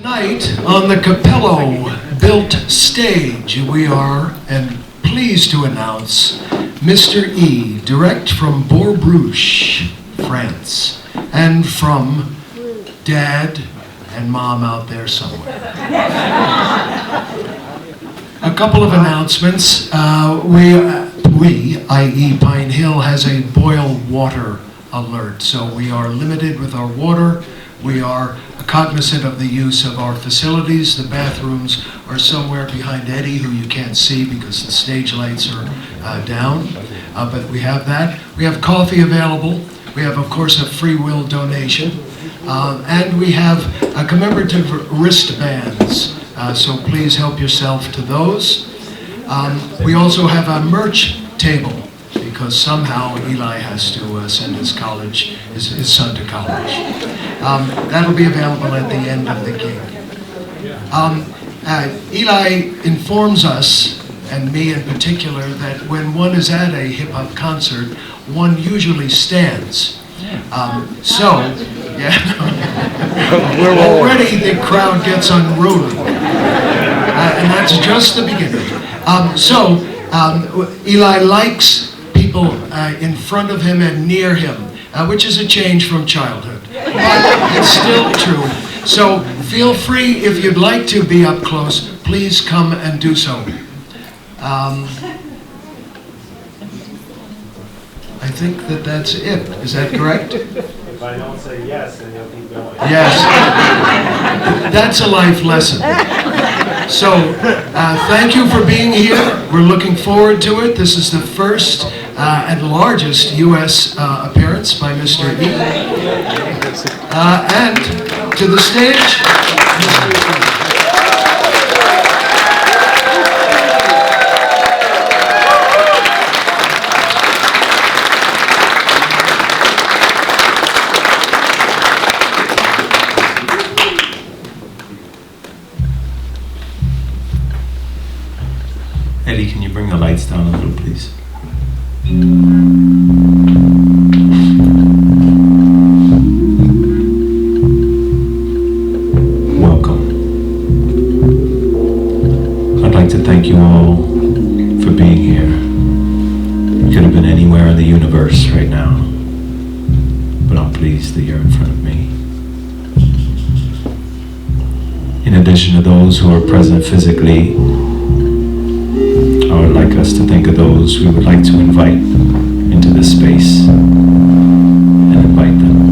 Tonight on the Capello-built stage, we are pleased to announce Mr. E, direct from Bourges, France, and from Dad and Mom out there somewhere. A couple of announcements. We, i.e. Pine Hill, has a boil water alert, so we are limited with our water. We are cognizant of the use of our facilities. The bathrooms are somewhere behind Eddie, who you can't see because the stage lights are down, but we have that. We have coffee available. We have, of course, a free will donation, and we have commemorative wristbands, so please help yourself to those. We also have a merch table, because somehow Eli has to send his son to college. That'll be available at the end of the gig. Eli informs us, and me in particular, that when one is at a hip-hop concert, one usually stands. Already the crowd gets unruly. And that's just the beginning. Eli likes people in front of him and near him, which is a change from childhood, but it's still true. So feel free, if you'd like to be up close, please come and do so. I think that's it. Is that correct? If I don't say yes, then you'll keep going. Yes. That's a life lesson. So, thank you for being here. We're looking forward to it. This is the first and largest U.S. appearance by Mr. E. And to the stage, Mr. E. Eddie, can you bring the lights down a little, please? Welcome. I'd like to thank you all for being here. You could have been anywhere in the universe right now, but I'm pleased that you're in front of me. In addition to those who are present physically, I would like us to think of those we would like to invite into this space and invite them.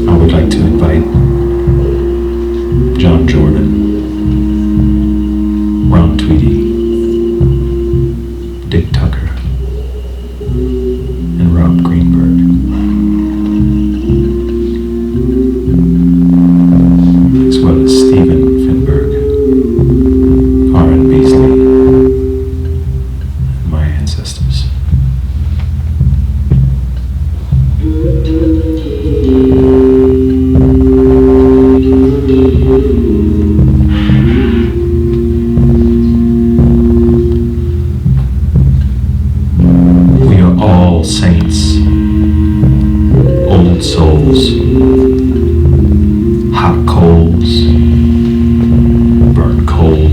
I would like to invite John Jordan, Ron Tweedy, Dick Tucker, and Rob Greenberg. As well as Stephen Finberg, Aaron Beasley, and my ancestors. We are all saints, old souls, hot coals, burn cold,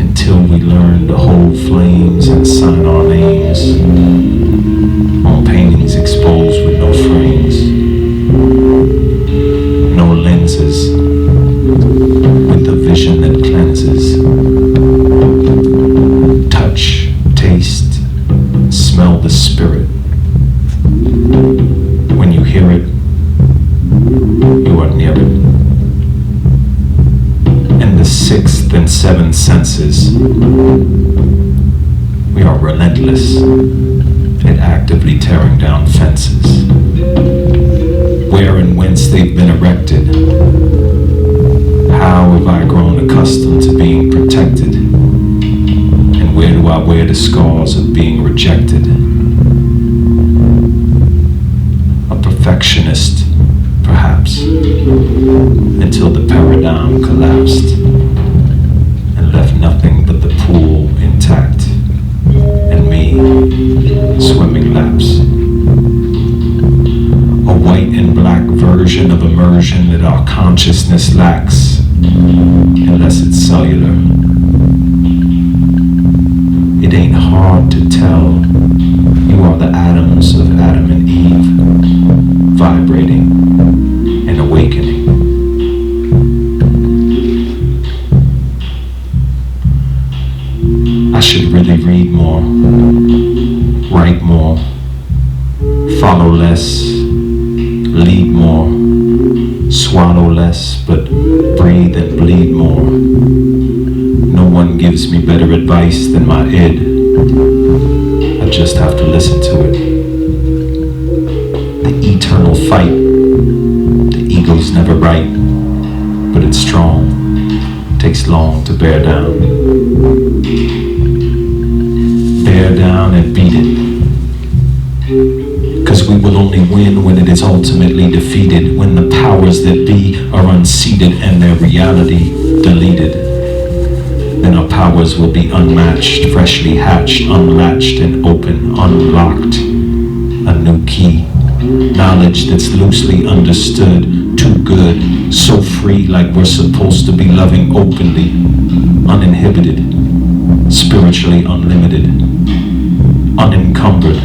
until we learn to hold flames and sign our names on paintings exposed with no frames, no lenses, with the vision that cleanses. Touch, taste, smell the spirit. When you hear it, you are near it. And the sixth and seventh senses, we are relentless at actively tearing down fences. Where and whence they've been erected. How have I grown accustomed to being protected? And where do I wear the scars of being rejected? A perfectionist, perhaps, until the paradigm collapsed and left nothing but the pool intact and me swimming laps. immersion that our consciousness lacks unless it's cellular. It ain't hard to tell. You are the atoms of Adam and Eve, vibrating and awakening. I should really read more, write more, follow less, lead more, swallow less, but breathe and bleed more. No one gives me better advice than my id. I just have to listen to it. The eternal fight. The ego's never right, but it's strong. Takes long to bear down. Bear down and beat it. 'Cause we will only win when it is ultimately defeated, when the powers that be are unseated and their reality deleted. Then our powers will be unmatched, freshly hatched, unlatched and open, unlocked. A new key. Knowledge that's loosely understood, too good, so free like we're supposed to be loving openly, uninhibited, spiritually unlimited, unencumbered.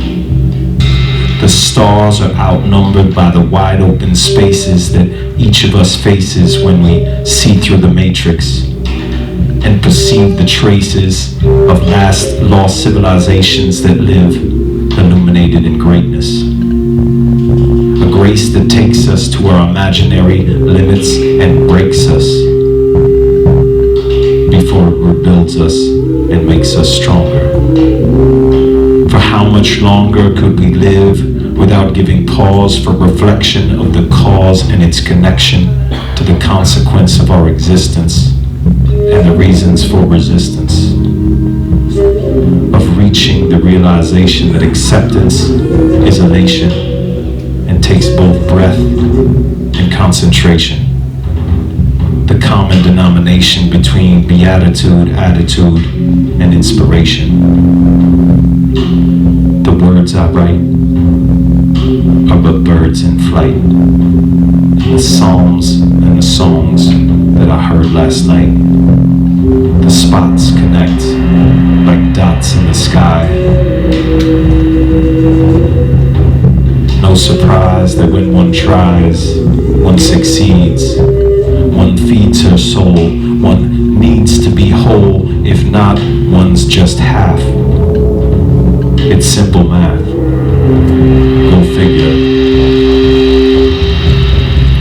The stars are outnumbered by the wide open spaces that each of us faces when we see through the matrix and perceive the traces of vast lost civilizations that live illuminated in greatness. A grace that takes us to our imaginary limits and breaks us before it rebuilds us and makes us stronger. For how much longer could we live without giving pause for reflection of the cause and its connection to the consequence of our existence and the reasons for resistance? Of reaching the realization that acceptance is elation and takes both breath and concentration. The common denomination between beatitude, attitude, and inspiration. The words I write are but birds in flight. And the psalms and the songs that I heard last night. The spots connect like dots in the sky. No surprise that when one tries, one succeeds. One feeds her soul. One needs to be whole. If not, one's just half. It's simple math. Go figure.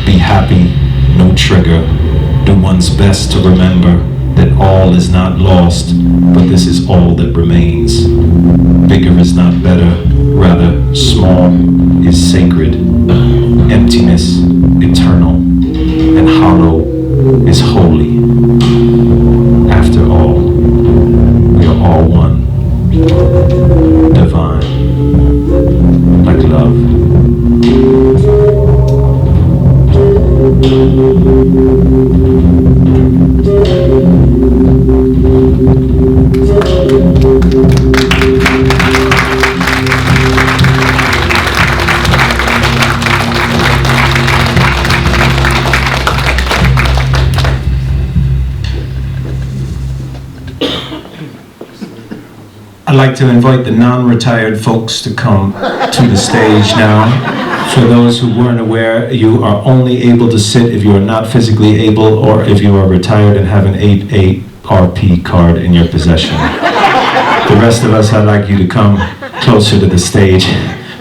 Be happy, no trigger. Do one's best to remember that all is not lost, but this is all that remains. Bigger is not better, rather small is sacred. Emptiness, eternal, and hollow is holy. After all, we are all one, divine, like love. I'd like to invite the non-retired folks to come to the stage now. For those who weren't aware, you are only able to sit if you are not physically able or if you are retired and have an 8ARP card in your possession. The rest of us, I'd like you to come closer to the stage,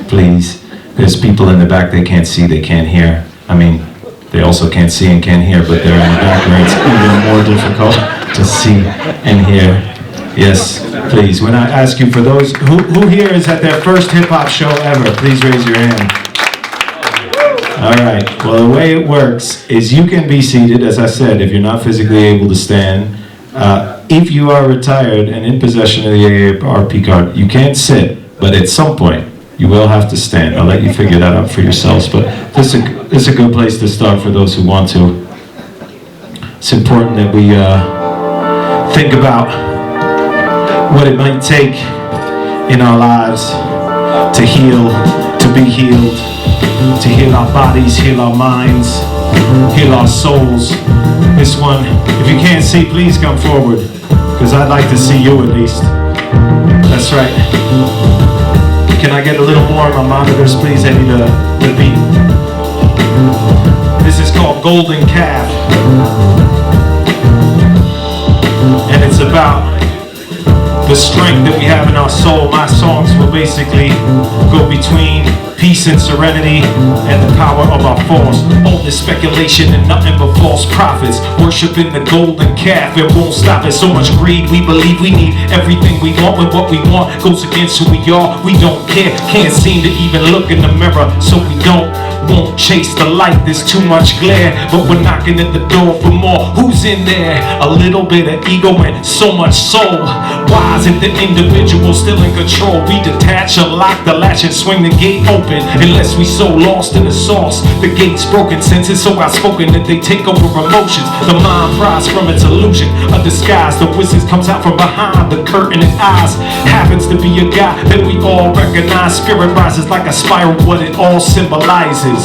please. There's people in the back, they can't see, they can't hear. I mean, they also can't see and can't hear, but they're in the back where it's even more difficult to see and hear. Yes, please. When I ask you, for those who here is at their first hip-hop show ever, please raise your hand. All right. Well, the way it works is you can be seated, as I said, if you're not physically able to stand. If you are retired and in possession of the AARP card, you can't sit, but at some point, you will have to stand. I'll let you figure that out for yourselves, but this is a good place to start for those who want to. It's important that we think about what it might take in our lives to heal, to be healed, to heal our bodies, heal our minds, heal our souls. This one, if you can't see, please come forward, because I'd like to see you at least. That's right. Can I get a little more on my monitors, please? I need the beat. This is called Golden Calf. And it's about the strength that we have in our soul. My songs will basically go between peace and serenity and the power of our force. All this speculation and nothing but false prophets, worshiping the golden calf. It won't stop. It's so much greed. We believe we need everything we want when what we want goes against who we are. We don't care, can't seem to even look in the mirror, so we won't chase the light. There's too much glare, but we're knocking at the door for more. Who's in there? A little bit of ego and so much soul. Why isn't the individual still in control? We detach, unlock the latch and swing the gate open, unless we so lost in the sauce. The gate's broken, senses so outspoken that they take over emotions. The mind pries from its illusion, a disguise. The wizard comes out from behind the curtain and eyes. Happens to be a guy that we all recognize. Spirit rises like a spiral, what it all symbolizes. If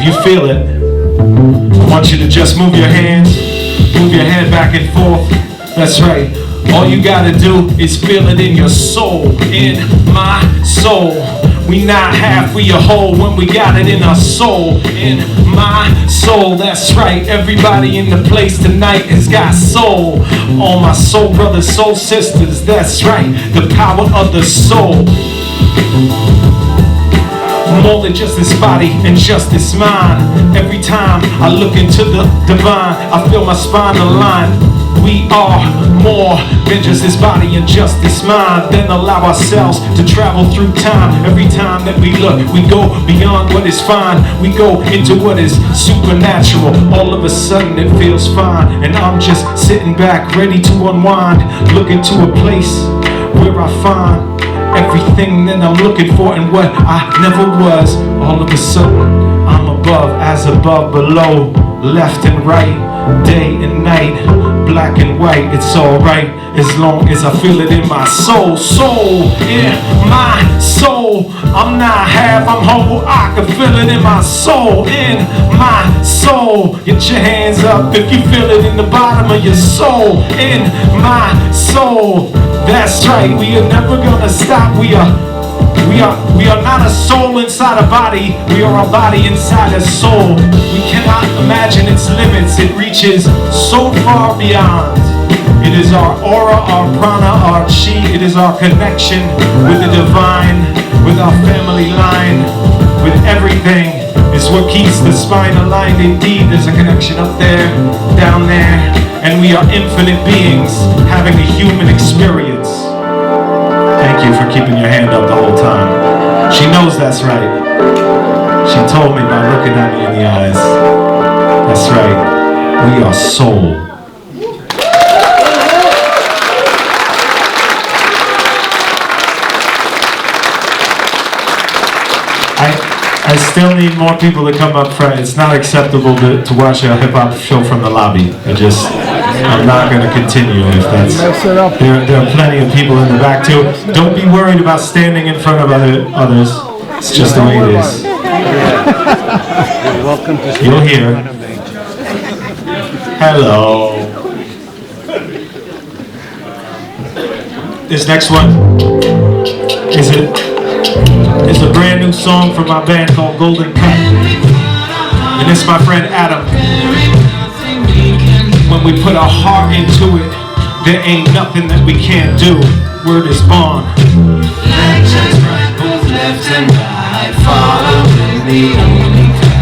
you feel it, I want you to just move your hands, move your head back and forth. That's right. All you gotta do is feel it in your soul, in my soul. We not half, we a whole when we got it in our soul, in my soul. That's right. Everybody in the place tonight has got soul. All my soul brothers, soul sisters. That's right. The power of the soul. More than just this body and just this mind. Every time I look into the divine, I feel my spine align. We are more than just this body and just this mind. Then allow ourselves to travel through time. Every time that we look, we go beyond what is fine. We go into what is supernatural. All of a sudden it feels fine, and I'm just sitting back ready to unwind. Looking to a place where I find everything that I'm looking for and what I never was. All of a sudden I'm above, as above, below, left and right, day and night, black and white. It's alright as long as I feel it in my soul. Soul in my soul. I'm not half, I'm whole. I can feel it in my soul. In my soul. Get your hands up if you feel it in the bottom of your soul. In my soul. That's right, we are never gonna stop. We are not a soul inside a body. We are a body inside a soul. We cannot imagine its limits. It reaches so far beyond. It is our aura, our prana, our chi. It is our connection with the divine, with our family line, with everything. It's what keeps the spine aligned. Indeed, there's a connection up there, down there, and we are infinite beings having a human experience. Thank you for keeping your hand up the whole time. She knows that's right. She told me by looking at me in the eyes. That's right. We are soul. I still need more people to come up front. It's not acceptable to watch a hip-hop show from the lobby. I'm not going to continue if that's... There are plenty of people in the back too. Don't be worried about standing in front of others. It's just the way it is. Welcome to You'll hear. Hello. This next one is a brand new song from my band called Golden Cut. And it's my friend Adam. When we put our heart into it, there ain't nothing that we can't do. Word is bond. Legends right, both left and right, following the only path.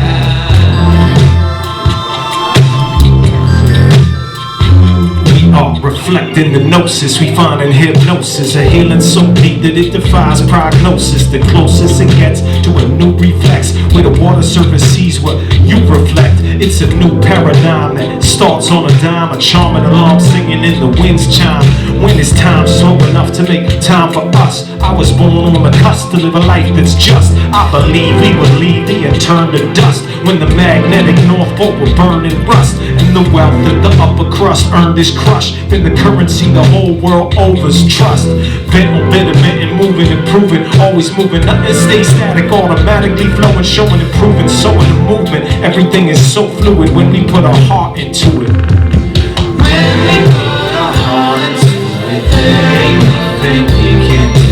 We are reflecting the gnosis we find in hypnosis. A healing so deep that it defies prognosis. The closest it gets to a new reflex, where the water surface sees what you reflect. It's a new paradigm that starts on a dime. A charming alarm singing in the wind's chime. When is time slow enough to make time for us? I was born on the cusp to live a life that's just. I believe we will leave the and turn to dust when the magnetic North Pole will burn and rust, and the wealth that the upper crust earned is crushed. Then the current currency the whole world overs. Trust, betterment and moving, improving, always moving. Nothing stays static, automatically flowing, showing, improving, so in the movement. Everything is so fluid when we put our heart into it. When we put our heart into it, there ain't nothing we can do.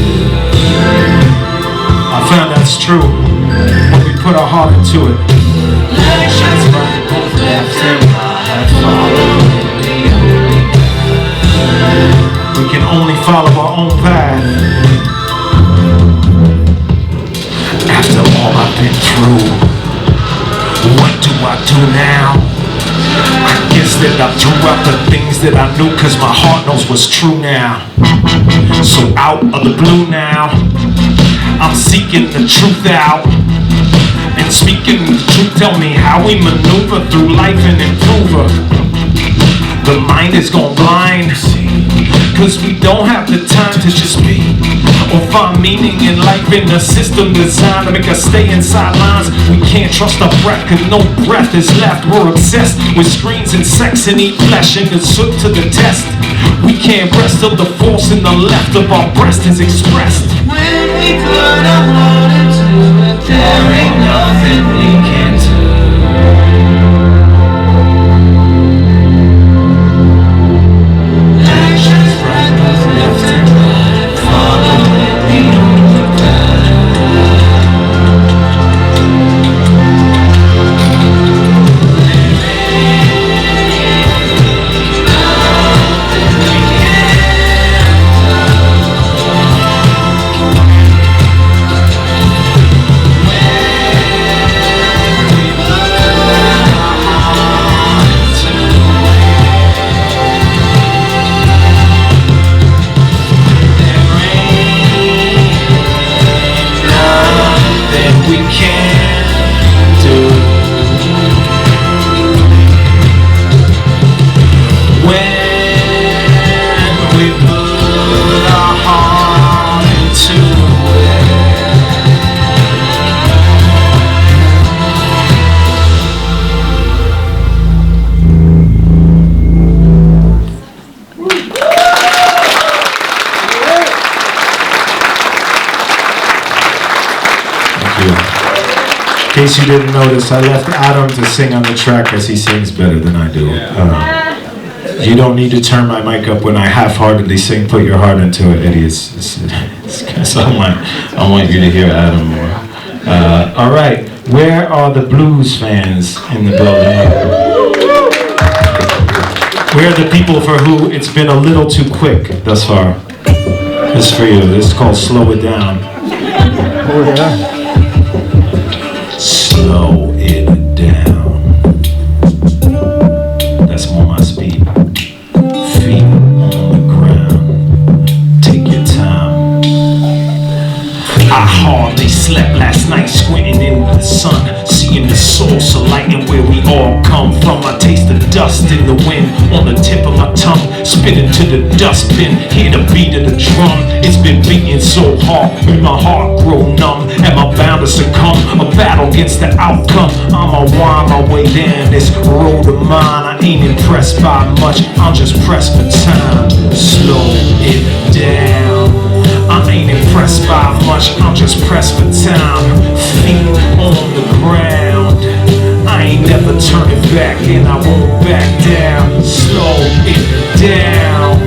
I found that's true when we put our heart into it. Legs shines bright, both left and right, following the only path. We can only follow our own path. After all I've been through, what do I do now? I guess that I threw out the things that I knew, cause my heart knows what's true now. So out of the blue now, I'm seeking the truth out. And speaking the truth, tell me how we maneuver through life and improve her. The mind is gone blind, cause we don't have the time to just be or find meaning in life in a system designed to make us stay inside lines. We can't trust our breath, cause no breath is left. We're obsessed with screens and sex and eat flesh and it's put to the test. We can't rest till the force in the left of our breast is expressed. When we put our heart into it, there ain't nothing we can do. Light shines bright, both left and right, following the only path. We can do when we put our heart into it. In case you didn't notice, I left Adam to sing on the track because he sings better than I do. You don't need to turn my mic up when I half-heartedly sing "Put Your Heart Into It," Eddie. So I want you to hear Adam more. All right, where are the blues fans in the building? Where are the people for who it's been a little too quick thus far? This is for you. This is called "Slow It Down." Slow it down. That's more my speed. Feet on the ground. Take your time. I hardly slept last night, squinting into the sun, seeing the source of light and where we all come from. I taste the dust in the wind on the tip of my tongue, spit into the dustbin, hear the beat of the drum. It's been beating so hard, made my heart grow numb. Am I bound to succumb? A battle against the outcome. I'ma wind my way down this road of mine. I ain't impressed by much, I'm just pressed for time. Slow it down. I ain't impressed by much, I'm just pressed for time. Feet on the ground. I ain't never turning back and I won't back down. Slow it down.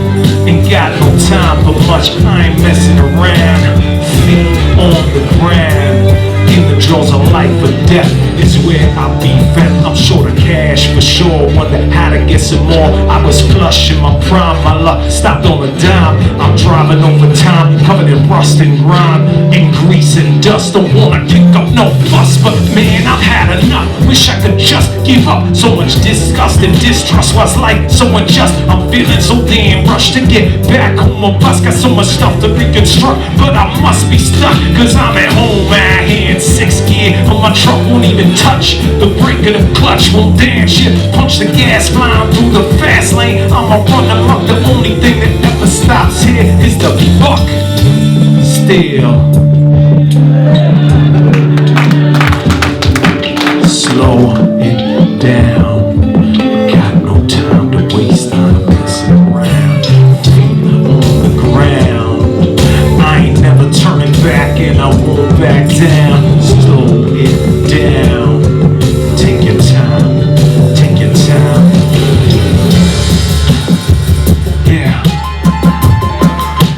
Ain't got no time for much, I ain't messing around. Feet on the ground. In the jaws of life or death is where I be found. I'm short of cash for sure, wonder how to get some more. I was flush in my prime, my luck stopped on a dime. I'm driving over time, covered in rust and grime, and grease and dust. Don't wanna kick up no fuss, but man, I've had enough. Wish I could just give up. So much disgust and distrust was like so unjust. I'm feeling so damn rushed to get back on my bus. Got so much stuff to reconstruct, but I must be stuck, cause I'm at home out here in sixth gear. But my truck won't even touch the brake of the clutch. Won't damn shit punch the gas, flying through the fast lane. I'ma run them up. The only thing that never stops here is the buck. Still slow it down. Got no time to waste, I'm messing around. back down. Slow it down. Take your time. Take your time. Yeah.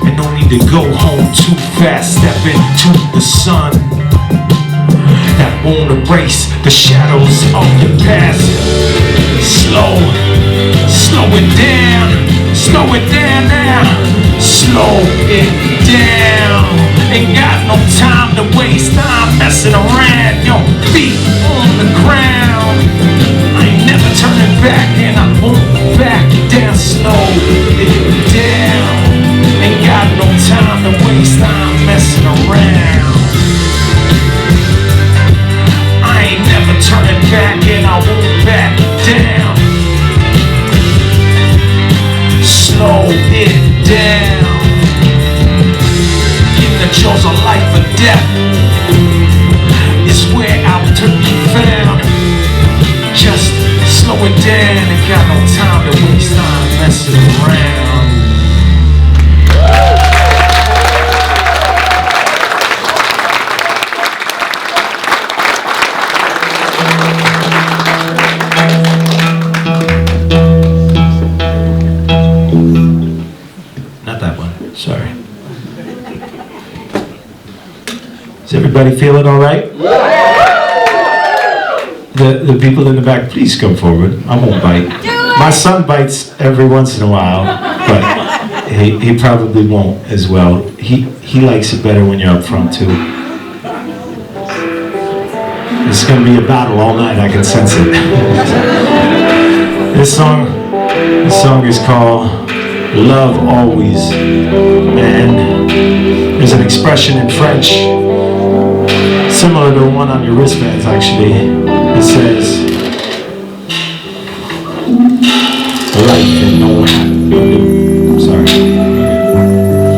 And no need to go home too fast. Step into the sun. That won't erase the shadows of your past. Slow it down. Slow it down now. Slow it down. Ain't got no time to waste. I'm messing around. Your feet on the ground. I ain't never turning back and I won't back down. Slow it down. Ain't got no time to waste. I'm messing around. I ain't never turning back and I won't back down. Slow it down. In the jaws of life or death is where I'm to be found. Just slow it down. Ain't got no time to waste. I'm messing around. Not that one, sorry. Is everybody feeling all right? The people in the back, please come forward. I won't bite. My son bites every once in a while, but he probably won't as well. He likes it better when you're up front too. It's gonna be a battle all night, I can sense it. This song is called Love Always, and there's an expression in French similar to the one on your wristbands actually. It says, life and no happy. Sorry.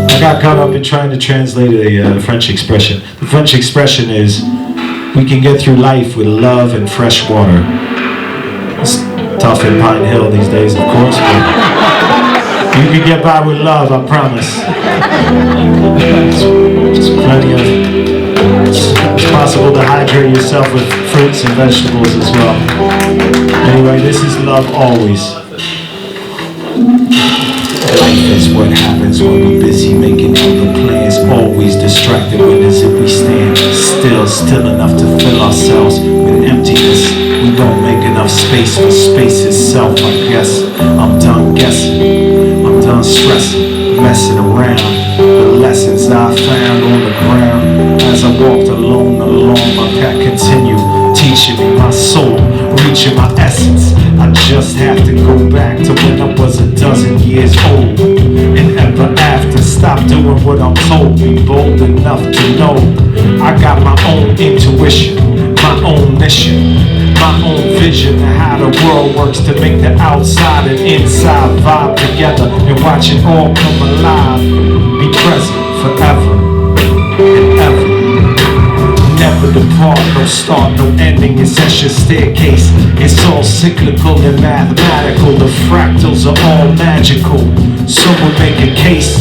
I got caught up in trying to translate a French expression. The French expression is, we can get through life with love and fresh water. It's tough in Pine Hill these days, of course, but you can get by with love, I promise. Just plenty of... It's possible to hydrate yourself with fruits and vegetables as well. Anyway, this is Love Always. Life is what happens when we're busy making other plans. Always distracted when as if we stand still enough to fill ourselves with emptiness. We don't make enough space for space itself, I guess. I'm done guessing, I'm done stressing, messing around. The lessons I found on the ground as I walked alone, my path continued, teaching me my soul, reaching my essence. I just have to go back to when I was a dozen years old, and ever after stop doing what I'm told. Be bold enough to know I got my own intuition, my own mission, my own vision of how the world works to make the outside and inside vibe together and watch it all come alive. Be present forever and ever. Never depart, no start, no ending. It's just your staircase. It's all cyclical and mathematical. The fractals are all magical. So we'll make a case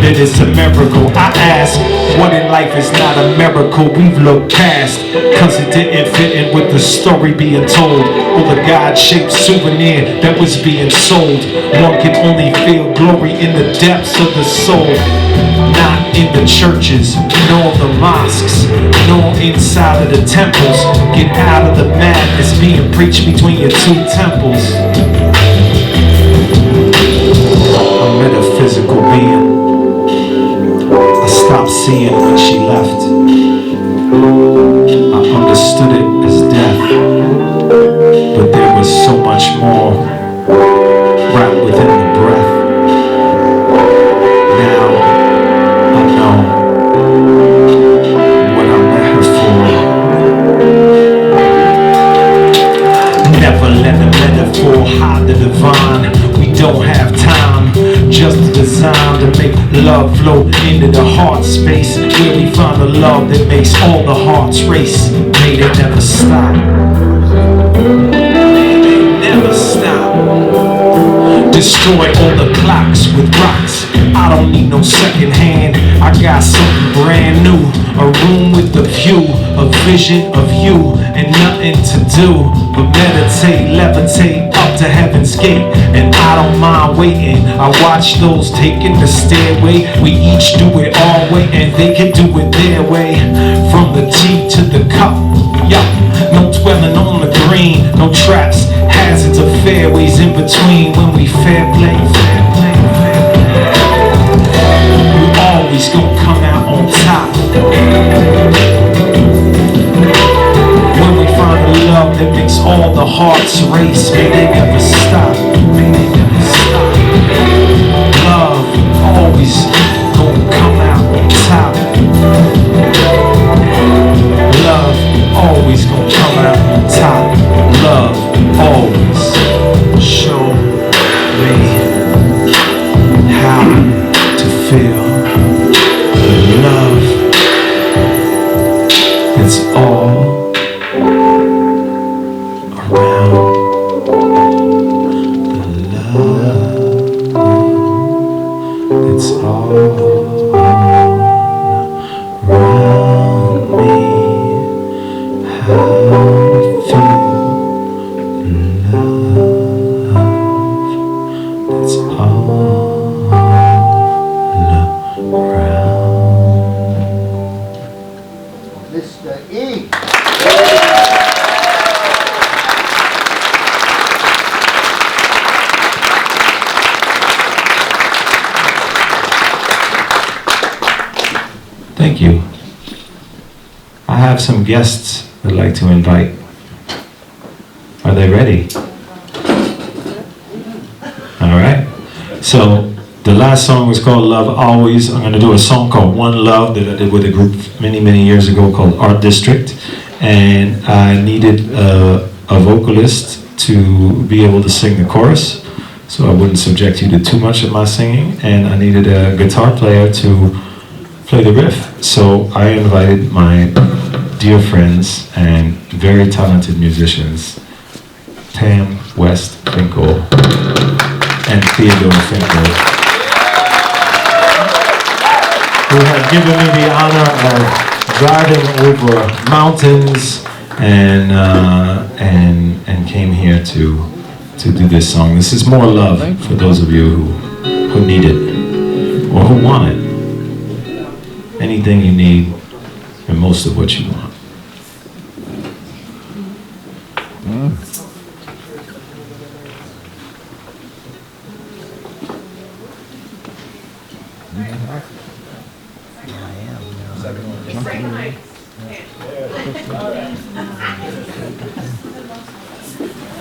that it's a miracle. I ask, what in life is not a miracle? We've looked past, cause it didn't fit in with the story being told, or the God-shaped souvenir that was being sold. One can only feel glory in the depths of the soul, not in the churches, nor the mosques, nor inside of the temples. Get out of the madness being preached between your two temples. A metaphysical being. I stopped seeing when she left. I understood it as death, but there was so much more right within the breath. Now I know what I met her for. Never let a metaphor hide the divine. We don't have time, just designed to make love flow into the heart space, where we find the love that makes all the hearts race. May they never stop. May they never stop. Destroy all the clocks with rocks. I don't need no second hand. I got something brand new. A room with a view, a vision of you, and nothing to do but meditate, levitate up to heaven's gate. And I don't mind waiting. I watch those taking the stairway. We each do it our way, and they can do it their way. From the tea to the cup, yeah. No dwelling on the green, no traps, hazards or fairways in between. When we fair play, fair play, fair play, we always gonna come out on top. When we find the love that makes all the hearts race, may they never stop, may they never stop. Love always gonna come out on top. Love always gonna come out on top. Love always show me how to feel. Love, it's all around. The love, it's all around me. How to feel love, it's all around. Mr. E. Thank you. I have some guests I'd like to invite. Are they ready? All right. So the last song was called Love Always. I'm going to do a song called One Love that I did with a group many years ago called Art District. And I needed a vocalist to be able to sing the chorus, so I wouldn't subject you to too much of my singing. And I needed a guitar player to play the riff. So I invited my dear friends and very talented musicians, Tam West Finkel and Theodore Finkel, who have given me the honor of driving over mountains and came here to do this song. This is more love for those of you who need it or who want it. Anything you need and most of what you want.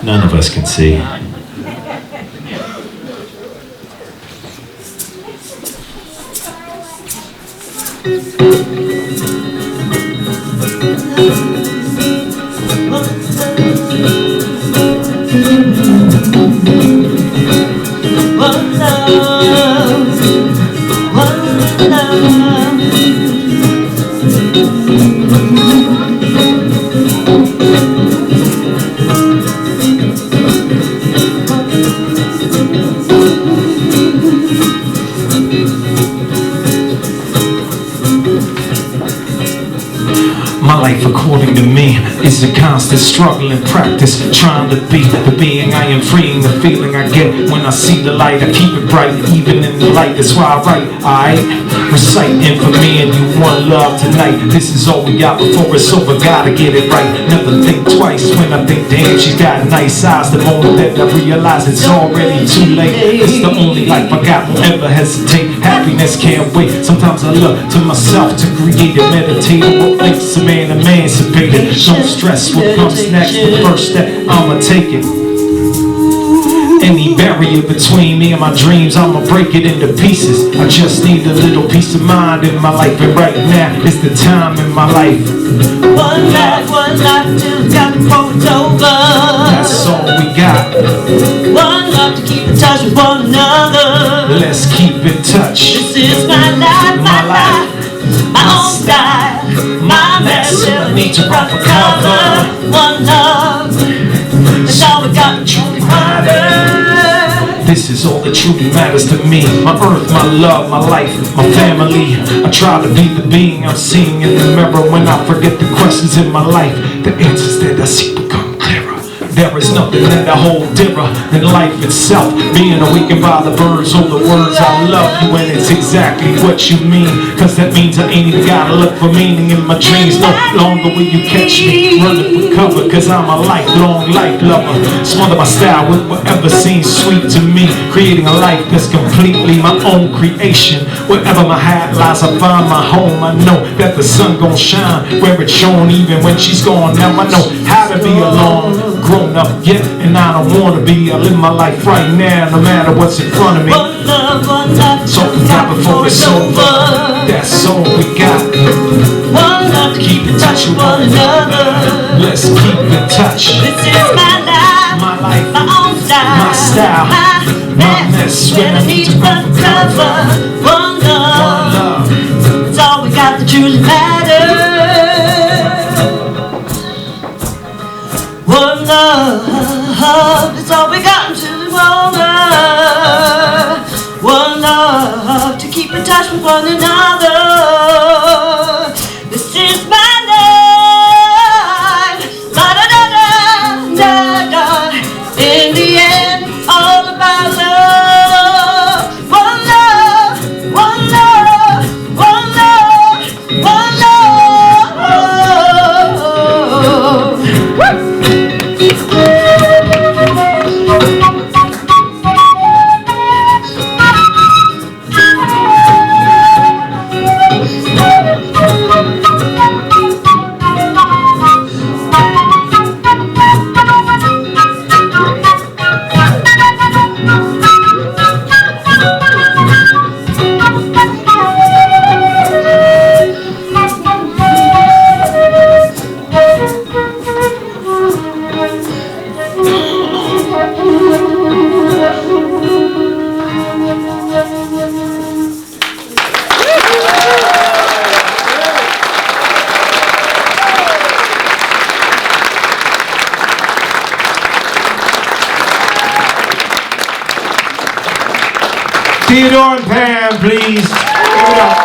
None of us can see. My life, according to me, is a constant struggle and practice, trying to be the being I am, freeing the feeling I get when I see the light. I keep it bright, even in the light. That's why I write. I reciting for me and you one love tonight. This is all we got before it's over. Gotta get it right. Never think twice when I think, damn, she's got nice eyes. The moment that I realize it's already too late. It's the only life I got. Won't ever hesitate. Happiness can't wait. Sometimes I look to myself to create and meditate on what makes a man emancipated. Don't stress what comes next. The first step, I'ma take it. Any barrier between me and my dreams, I'ma break it into pieces. I just need a little peace of mind in my life, and right now is the time in my life. One life till it's got before it's over. That's all we got. One love to keep in touch with one another. Let's keep in touch. This is my life, my life, my own style. My mess, never need to run for cover. One love, that's all we got. This this is all that truly matters to me. My earth, my love, my life, my family. I try to be the being I'm seeing in the mirror. When I forget the questions in my life, the answers that I seek become clearer. There is nothing that I hold dearer than life itself. Being awakened by the birds or the words I love you, and it's exactly what you mean. Cause that means I ain't even gotta look for meaning in my dreams. No longer will you catch me running for cover, cause I'm a lifelong life lover. Smother my style with whatever seems sweet to me, creating a life that's completely my own creation. Wherever my hat lies, I find my home. I know that the sun gon' shine where it's shone, even when she's gone. Now I know how to be alone, grown up yet, and I don't wanna be. I live my life right now, no matter what's in front of me. One love, So we got before it's over. That's all we got. one love to keep in touch with one another. Let's keep in touch. This is my life, My life, my own style, my style, my mess when I need to run for cover. One love, love. it's all we got that truly matters. One love, it's all we got to one love. One love to keep in touch with one another. This is my life, la da da da da da. In the end, all about love. One love, one love, one love, one love. Woo! Theodore and Pam, please. Give it up.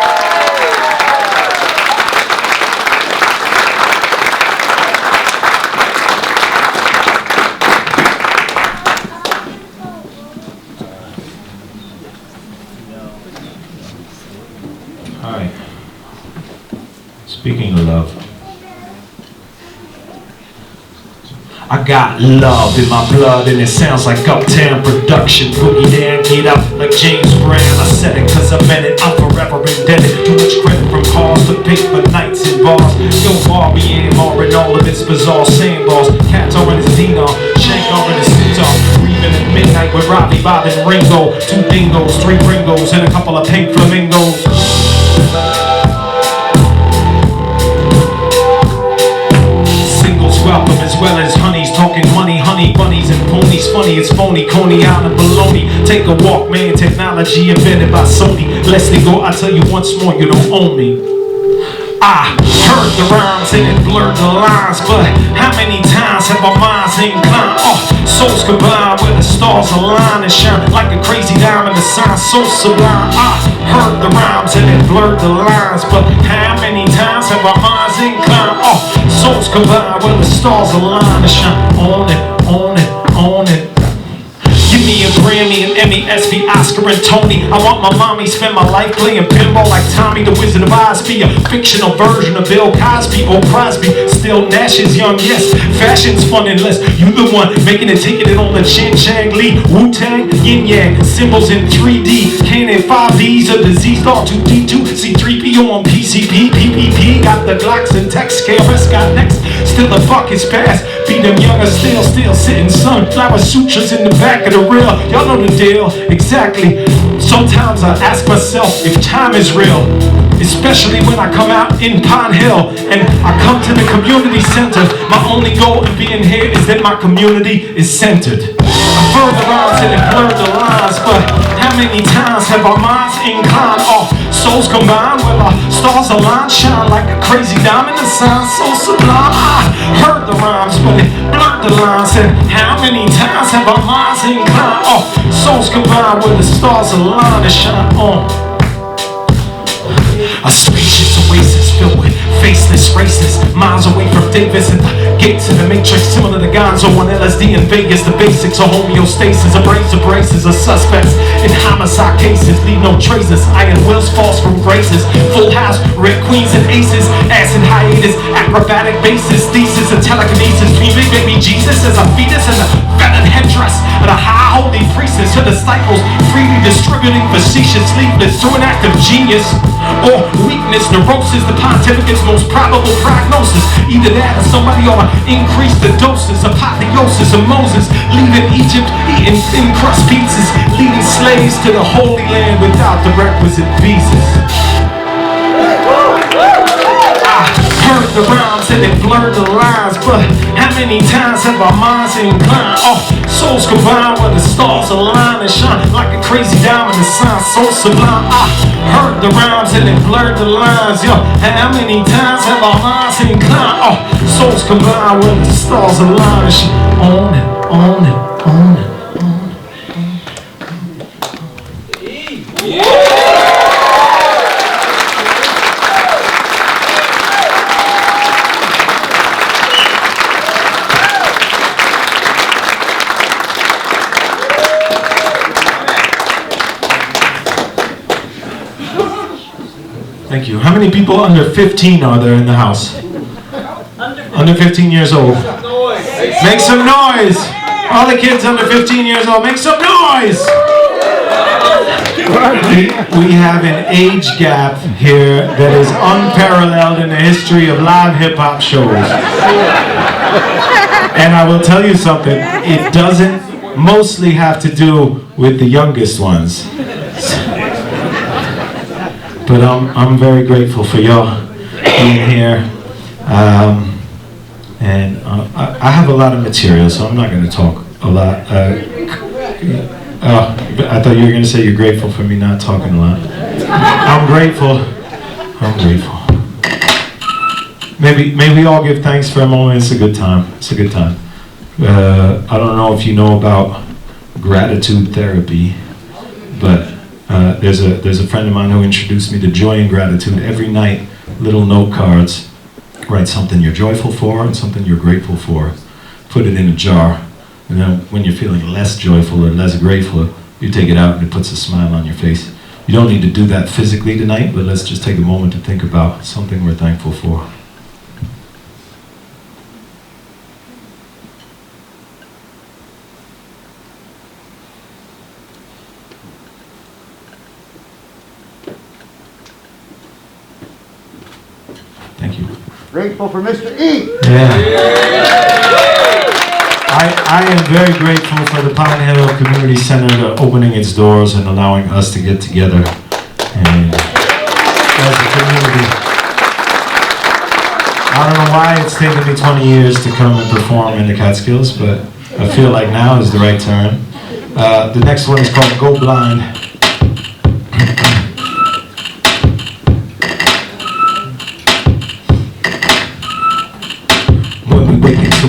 Hi. Speaking of love, I got love in my blood and it sounds like Uptown production. Boogie down, get up like James Brown. I said it cause I meant it, I'm forever indebted. Too much credit from cars to paper nights and bars. Yo, Barbie and Mar and all of its bizarre sandbars. Cats are in his Dino, Shank are in his Cesar. Breathing at midnight with Robbie, Bob and Ringo. 2 dingoes, 3 Ringos and a couple of pink flamingos. Welcome as well as honeys, talking money, honey bunnies and ponies. Funny, it's phony, Coney Island baloney. Take a walk, man, technology invented by Sony. Leslie go, I tell you once more, you don't own me. I heard the rhymes and it blurred the lines, but how many times have our minds inclined? Oh, souls combine where the stars align and shine like a crazy diamond, the sign so sublime. I heard the rhymes and it blurred the lines, but how many times have our minds inclined? Oh, souls combine where the stars align and shine on it, on it, on it. Give me a Grammy, an Emmy, ESPY, Oscar, and Tony. I want my mommy spend my life playing pinball like Tommy the Wizard of Oz. Be a fictional version of Bill Cosby or Crosby. Still Nash is young, yes. Fashion's fun unless you the one making it, taking it on the Chin Chang Lee. Wu-Tang, Yin Yang, symbols in 3D. Canon 5Ds, a disease law 2D2. C3PO on PCP, PPP. Got the Glocks and text, KRS got next. Still the buck is past. Beat them younger, still sitting sunflower sutras in the back of the real. Y'all know the deal, exactly. Sometimes I ask myself if time is real, especially when I come out in Pine Hill and I come to the community center. My only goal in being here is that my community is centered. I further rhymes and it blurred the lines, but how many times have our minds inclined? Our souls combine, well our stars align, shine like a crazy diamond, the sign so sublime. heard the rhymes, but it blurred the lines. And how many times have our minds inclined? Oh, souls combine where the stars align and shine on. A spacious oasis filled with faceless races, miles away from Davis and the gates of the matrix, similar to Gonzo on LSD in Vegas. The basics of homeostasis, a brace of braces of suspects in homicide cases, leave no traces. Iron wills falls from graces, full house, red queens and aces, acid hiatus, acrobatic bases, thesis and telekinesis. Dream big baby Jesus as a fetus in the feathered headdress of the high holy priestess, her disciples freely distributing facetious leaflets through an act of genius or weakness, neurosis, the pontificate's most probable prognosis. Either that or somebody ought to increase the doses. Apotheosis of Moses leaving Egypt, eating thin crust pizzas, leading slaves to the Holy Land without the requisite visas. I heard the rhymes and it blurred the lines, but how many times have our minds inclined? Oh, souls combine where the stars align and shine like a crazy diamond, the sign so sublime. I heard the rhymes and it blurred the lines, yo. How many times have our minds inclined? Oh, souls combine where the stars align and shine on it, on it, on it. Thank you. How many people under 15 are there in the house? Under 15 years old. Make some noise. All the kids under 15 years old, make some noise. We have an age gap here that is unparalleled in the history of live hip-hop shows. And I will tell you something, it doesn't mostly have to do with the youngest ones. But I'm very grateful for y'all being here. And I have a lot of material, so I'm not going to talk a lot. I thought you were going to say you're grateful for me not talking a lot. I'm grateful. I'm grateful. Maybe we all give thanks for a moment. It's a good time. It's a good time. I don't know if you know about gratitude therapy, but there's a friend of mine who introduced me to joy and gratitude. Every night, little note cards. Write something you're joyful for and something you're grateful for. Put it in a jar. And then when you're feeling less joyful or less grateful, you take it out and it puts a smile on your face. You don't need to do that physically tonight, but let's just take a moment to think about something we're thankful for. Thank you. Grateful for Mr. E. Yeah. I am very grateful for the Pine Hill Community Center opening its doors and allowing us to get together and as a community. I don't know why it's taken me 20 years to come and perform in the Catskills, but I feel like now is the right time. The next one is called Go Blind.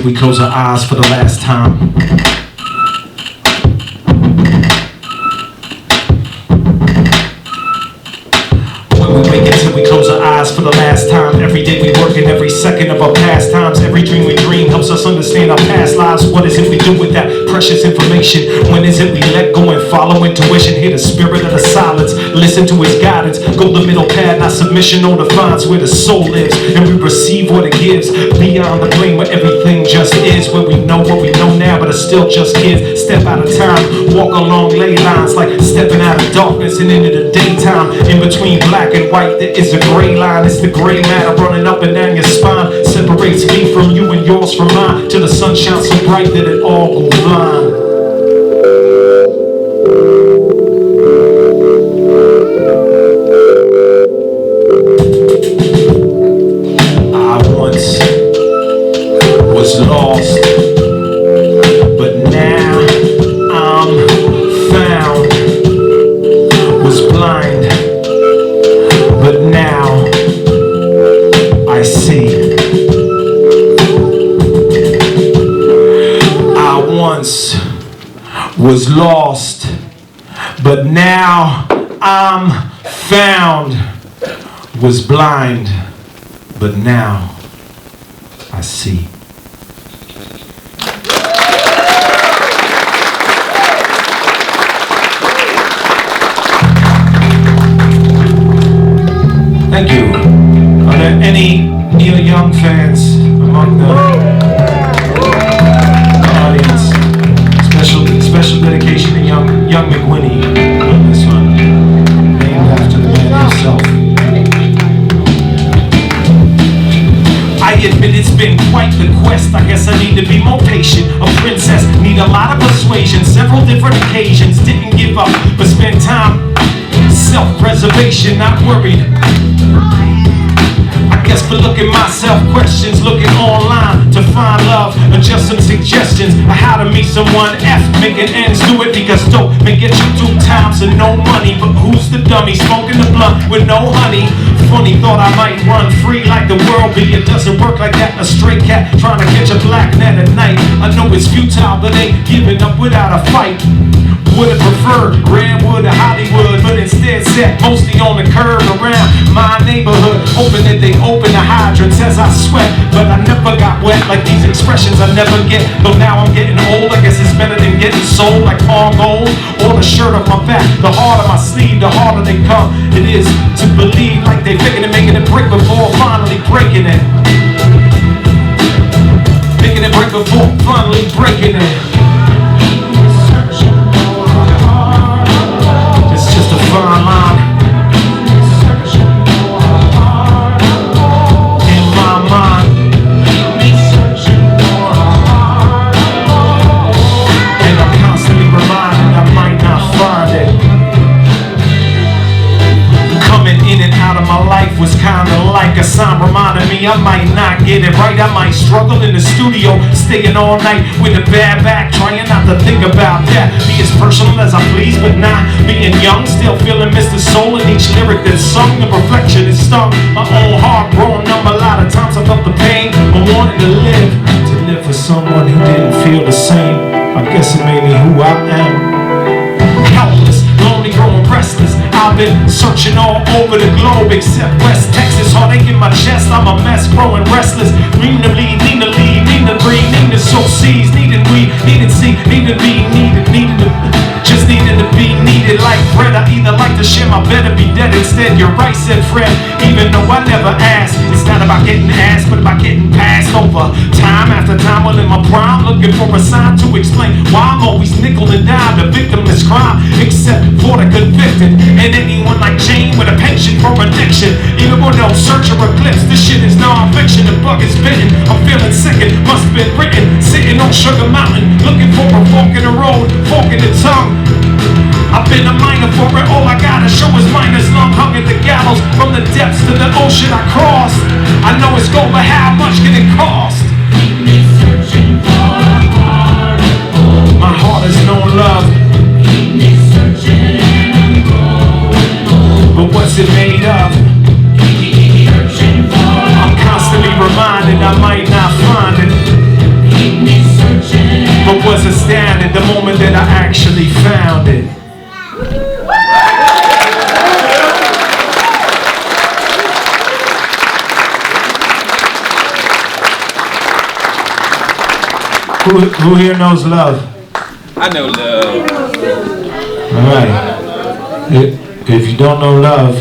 We close our eyes for the last time. When we wake until we close our eyes for the last time. Every day we work in every second of our past times. Every dream we dream helps us understand our past lives. What is it we do with that precious information? When is it we let go and follow intuition? Hear the spirit of the silence, listen to his guidance. Go the middle path, not submission on defines where the soul lives. And we receive what it gives. Beyond the plane where everything just is. Where we know what we know now but are still just kids. Step out of time, walk along ley lines. Like stepping out of darkness and into the daytime. In between black and white there is a gray line. It's the gray matter running up and down your spine. Separates me from you and yours from mine. Till the sun shines so bright that it all goes blind. I once was lost, but now I'm found. Was blind, but now I see. was lost, but now I'm found. Was blind, but now I see. Thank you. Are there any Neil Young fans among the audience? Special dedication to young McWhinney on this one, named after the man himself. I admit it's been quite the quest. I guess I need to be more patient. A princess, need a lot of persuasion. Several different occasions, didn't give up, but spent time self-preservation, not worried. I guess for looking myself questions, looking online to find love, adjust some suggestions of how to meet someone. Making ends do it because dope may get you 2 times and no money. But who's the dummy smoking the blunt with no honey? Funny thought I might run free like the world be. It doesn't work like that. A stray cat trying to catch a black net at night. I know it's futile, but ain't giving up without a fight. Would've preferred Redwood or Hollywood, but instead sat mostly on the curb around my neighborhood, hoping that they open the hydrants as I sweat. But I never got wet like these expressions I never get. Though now I'm getting old, I guess it's better than getting sold like palm gold or the shirt off my back. The harder my sleeve, the harder they come. It is to believe like they faking it, making it break before finally breaking it. Making it break before finally breaking it. Just a fine line in my mind, and I'm constantly reminded I might not find it. Coming in and out of my life was kinda like a sign reminding me I might not get it right. I might struggle in the studio, staying all night with a bad back, trying not to think about that. Be as personal as I please, but not being young, still feeling Mr. Soul in each lyric that's sung. The reflection is stung. My own heart growing numb. A lot of times I felt the pain, but wanted to live for someone who didn't feel the same. I guess it made me who I am. Helpless, lonely, growing restless. I've been searching all over the globe except West Texas. Heartache in my chest, I'm a mess, growing restless. Needing to bleed, needing to leave, needing to breathe, needing to sow seeds, needing weed, needing to see, needing to be needed, needing to just needed to be needed like bread. I either like to share, my better be dead instead. You're right, said Fred, even though I never asked. It's not about getting asked, but about getting passed over. Time after time, while in my prime, looking for a sign to explain why I'm always nickel and dime, the victimless crime, except for the convicted. And anyone like Jane with a penchant for addiction. Even with no search or eclipse, this shit is non-fiction. The bug is bitten, I'm feeling sickened. Must have been written, sitting on Sugar Mountain, looking for a fork in the road, fork in the tongue. I've been a miner for it, all I gotta show is miners long hung at the gallows. From the depths to the ocean I crossed. I know it's gold, but how much can it cost? Keep me searching for a heart of gold. My heart has known love, Keep me searching and I'm growing old. but what's it made of? Keep me searching for a I'm constantly reminded I might not find it, Keep me searching. but was astounded the moment that I actually found it. Who here knows love? I know love. All right. If you don't know love,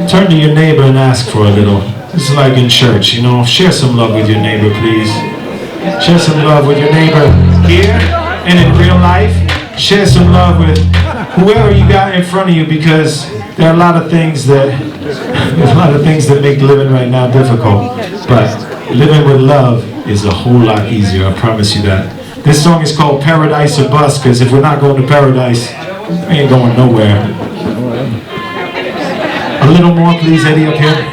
turn to your neighbor and ask for a little. It's like in church, you know. Share some love with your neighbor, please. Share some love with your neighbor here and in real life. Share some love with whoever you got in front of you, because there are a lot of things that make living right now difficult. But living with love is a whole lot easier, I promise you that. This song is called Paradise or Bust, because if we're not going to paradise, we ain't going nowhere. A little more, please, Eddie, up here.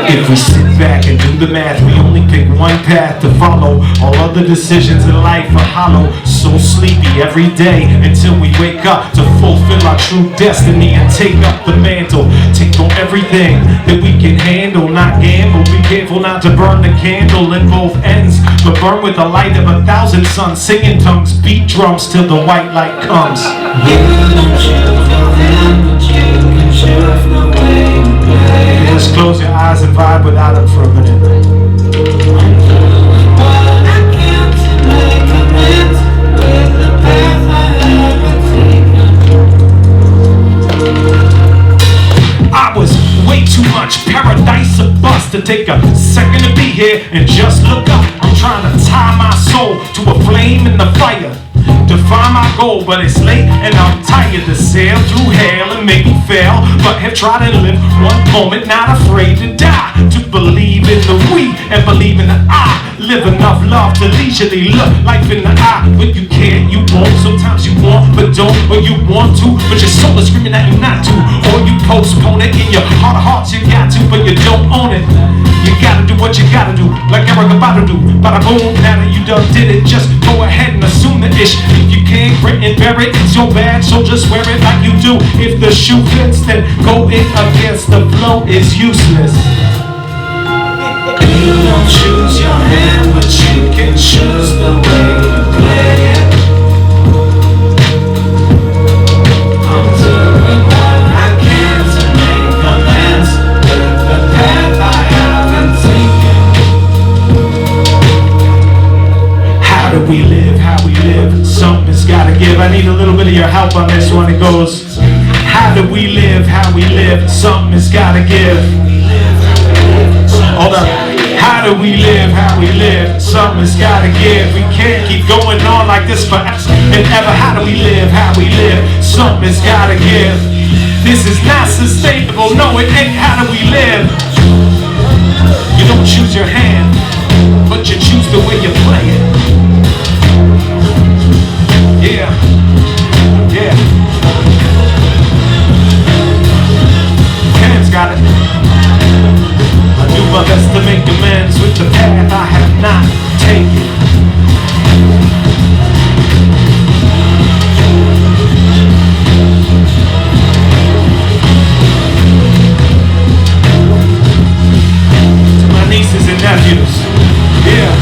If we sit back and do the math, we only pick one path to follow. All other decisions in life are hollow. So sleepy every day until we wake up to fulfill our true destiny and take up the mantle. Take on everything that we can handle, not gamble. Be careful not to burn the candle in both ends, but burn with the light of 1,000 suns. Sing in tongues, beat drums till the white light comes. You don't choose your hand, but you can choose the way you play. Just close your eyes and vibe without them for a minute. I'm doing what I can to make amends with the path I haven't taken. I was way too much paradise or bust to take a second to be here and just look up. I'm trying to tie my soul to a flame in the fire to find my goal, but it's late and I'm tired to sail through hell and maybe fail, but have tried to live one moment, not afraid to die, to believe in the we and believe in the I. Live enough love to leisurely look life in the eye. When you can't, you won't. Sometimes you want, but don't. Or you want to, but your soul is screaming at you not to. Or you postpone it in your heart of hearts. You got to, but you don't own it. You gotta do what you gotta do, like Erica about to do. Bada boom, now that you done did it, just go ahead and assume the ish. If you can't grit and bear it, it's your bad, so just wear it like you do. If the shoe fits, then go in against the flow is useless. You don't choose your hand, but you can choose the way you play it. I'm doing what I can to make amends with the path I haven't taken. How do we live? How we live? Something's gotta give. I need a little bit of your help on this one. It goes, how do we live? How we live? Something's gotta give. Hold up. How do we live? How we live? Something's gotta give. We can't keep going on like this forever and ever. How do we live? How we live? Something's gotta give. This is not sustainable. No, it ain't. How do we live? You don't choose your hand, but you choose the way you play it. Yeah, yeah. Cam's got it. I do my best to make amends with the path I have not taken. To my nieces and nephews, yeah.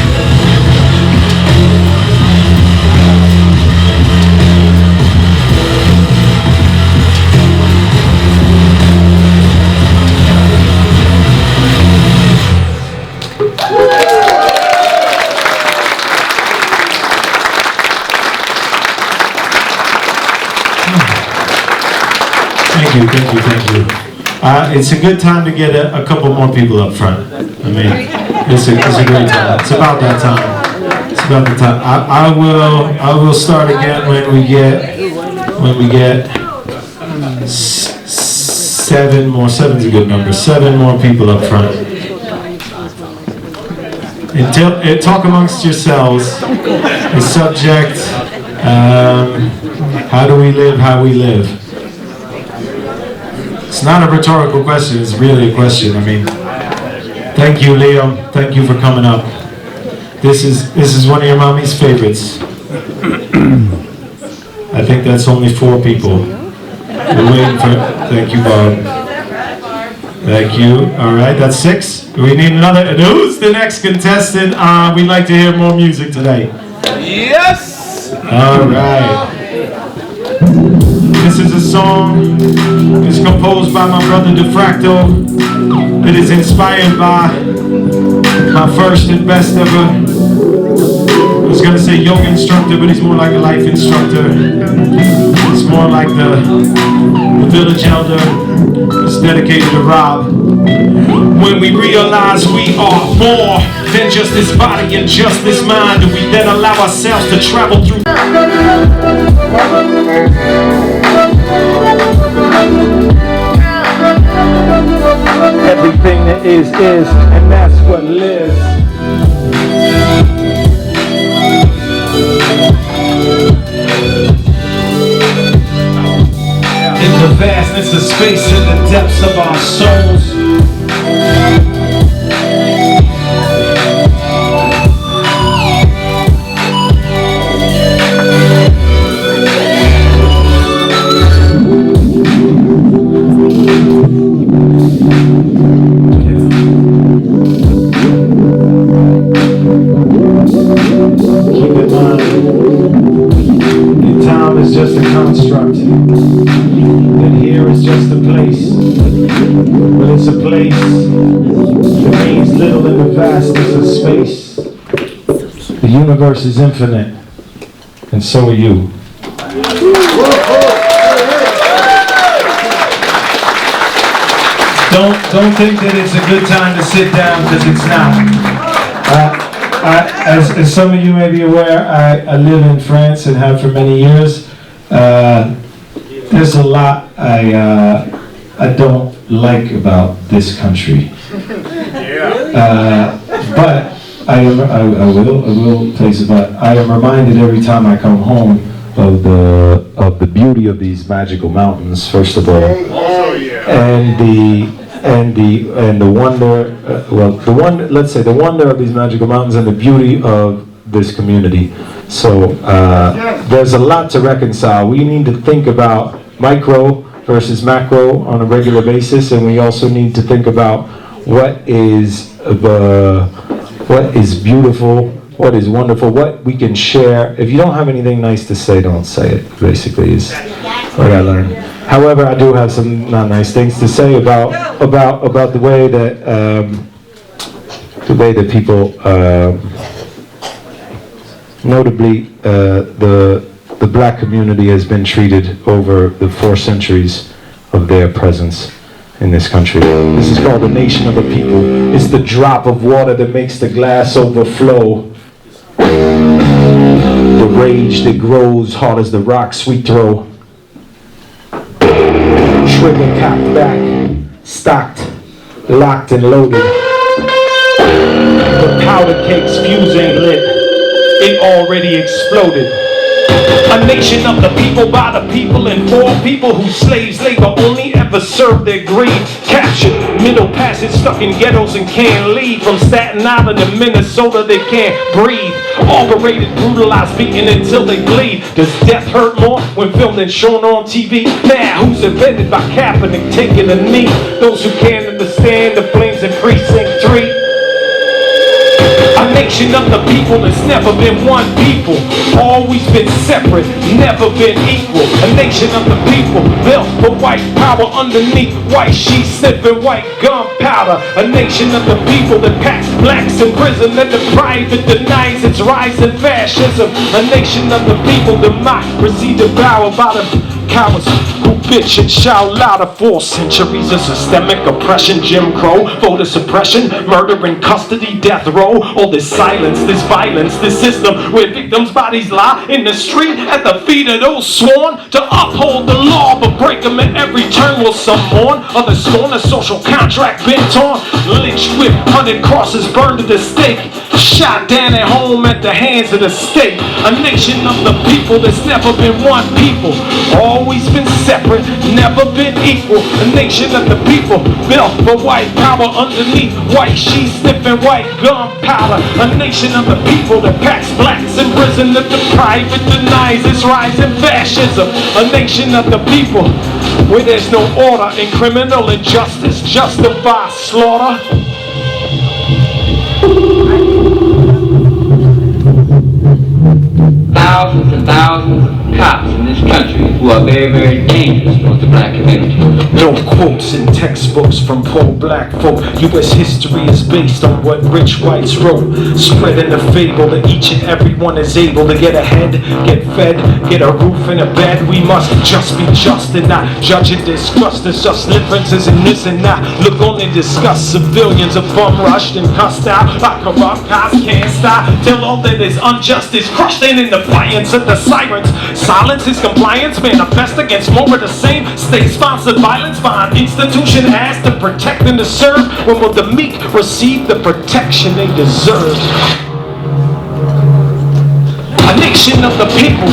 Thank you. It's a good time to get a couple more people up front. I mean, it's a great time. It's about that time. It's about the time. I will start again when we get 7 more. 7's a good number. 7 more people up front. And talk amongst yourselves. The subject: how do we live? How we live. It's not a rhetorical question, it's really a question. I mean, thank you, Leo. Thank you for coming up. This is one of your mommy's favorites. I think that's only 4 people. We're waiting for, thank you, Bob. Thank you. All right, that's 6. We need another. And who's the next contestant? We'd like to hear more music today. Yes! All right. This is a song. It's composed by my brother DeFracto. It is inspired by my first and best ever. I was gonna say yoga instructor, but he's more like a life instructor. It's more like the village elder. It's dedicated to Rob. When we realize we are more than just this body and just this mind, do we then allow ourselves to travel through? Everything that is, and that's what lives. In the vastness of space, in the depths of our souls, but it's a place that means little in the vastness of space. The universe is infinite, and so are you. Don't think that it's a good time to sit down, because it's not. As some of you may be aware, I live in France and have for many years. There's a lot I don't like about this country. But I will place it. But I am reminded every time I come home of the beauty of these magical mountains. First of all, and the wonder. Let's say the wonder of these magical mountains and the beauty of this community. So there's a lot to reconcile. We need to think about micro versus macro on a regular basis, and we also need to think about what is beautiful, what is wonderful, what we can share. If you don't have anything nice to say, don't say it, basically, is what I learned. However, I do have some not nice things to say about the way that people, notably the black community has been treated over the 4 centuries of their presence in this country. This is called the nation of the people. It's the drop of water that makes the glass overflow. The rage that grows hard as the rocks we throw. Trigger cocked back, stocked, locked and loaded. The powder cake's fuse ain't lit. It already exploded. A nation of the people, by the people, and for people whose slaves labor only ever serve their greed. Captured, middle passage, stuck in ghettos and can't leave. From Staten Island to Minnesota, they can't breathe. Operated, brutalized, beaten until they bleed. Does death hurt more when filmed and shown on TV? Now, who's offended by Kaepernick taking a knee? Those who can't understand the flames in Precinct 3. A nation of the people that's never been one people, always been separate, never been equal. A nation of the people built for white power underneath white sheets, sniffing white gunpowder. A nation of the people that packs blacks in prison and the private denies its rise in fascism. A nation of the people, democracy devoured by the cowards who bitch and shout louder. 4 centuries of systemic oppression, Jim Crow, voter suppression, murder in custody, death row. All this silence, this violence, this system where victims' bodies lie in the street at the feet of those sworn to uphold the law, but break them at every turn. Will some mourn, others scorn, a social contract been torn. Lynched with 100 crosses burned at the stake, shot down at home at the hands of the state. A nation of the people that's never been one people, always been separate, never been equal. A nation of the people built for white power underneath white sheets, sniffing white gunpowder. A nation of the people that packs blacks in prison, that the private denies its rise in fascism. A nation of the people where there's no order and criminal injustice justifies slaughter. Thousands and thousands of cops in this country who are very, very dangerous towards the black community. No quotes in textbooks from poor black folk. U.S. history is based on what rich whites wrote, spreading the fable that each and every one is able to get ahead, get fed, get a roof and a bed. We must just be just and not judge and disgust. There's just differences in this and that. Look on and discuss civilians are bum rushed and cussed out by corrupt cops can't stop till all that is unjust is crushed in defiance of the sirens. Silence is compliance, manifest against more of the same. State-sponsored violence by an institution asked to protect and to serve. When will the meek receive the protection they deserve? A nation of the people,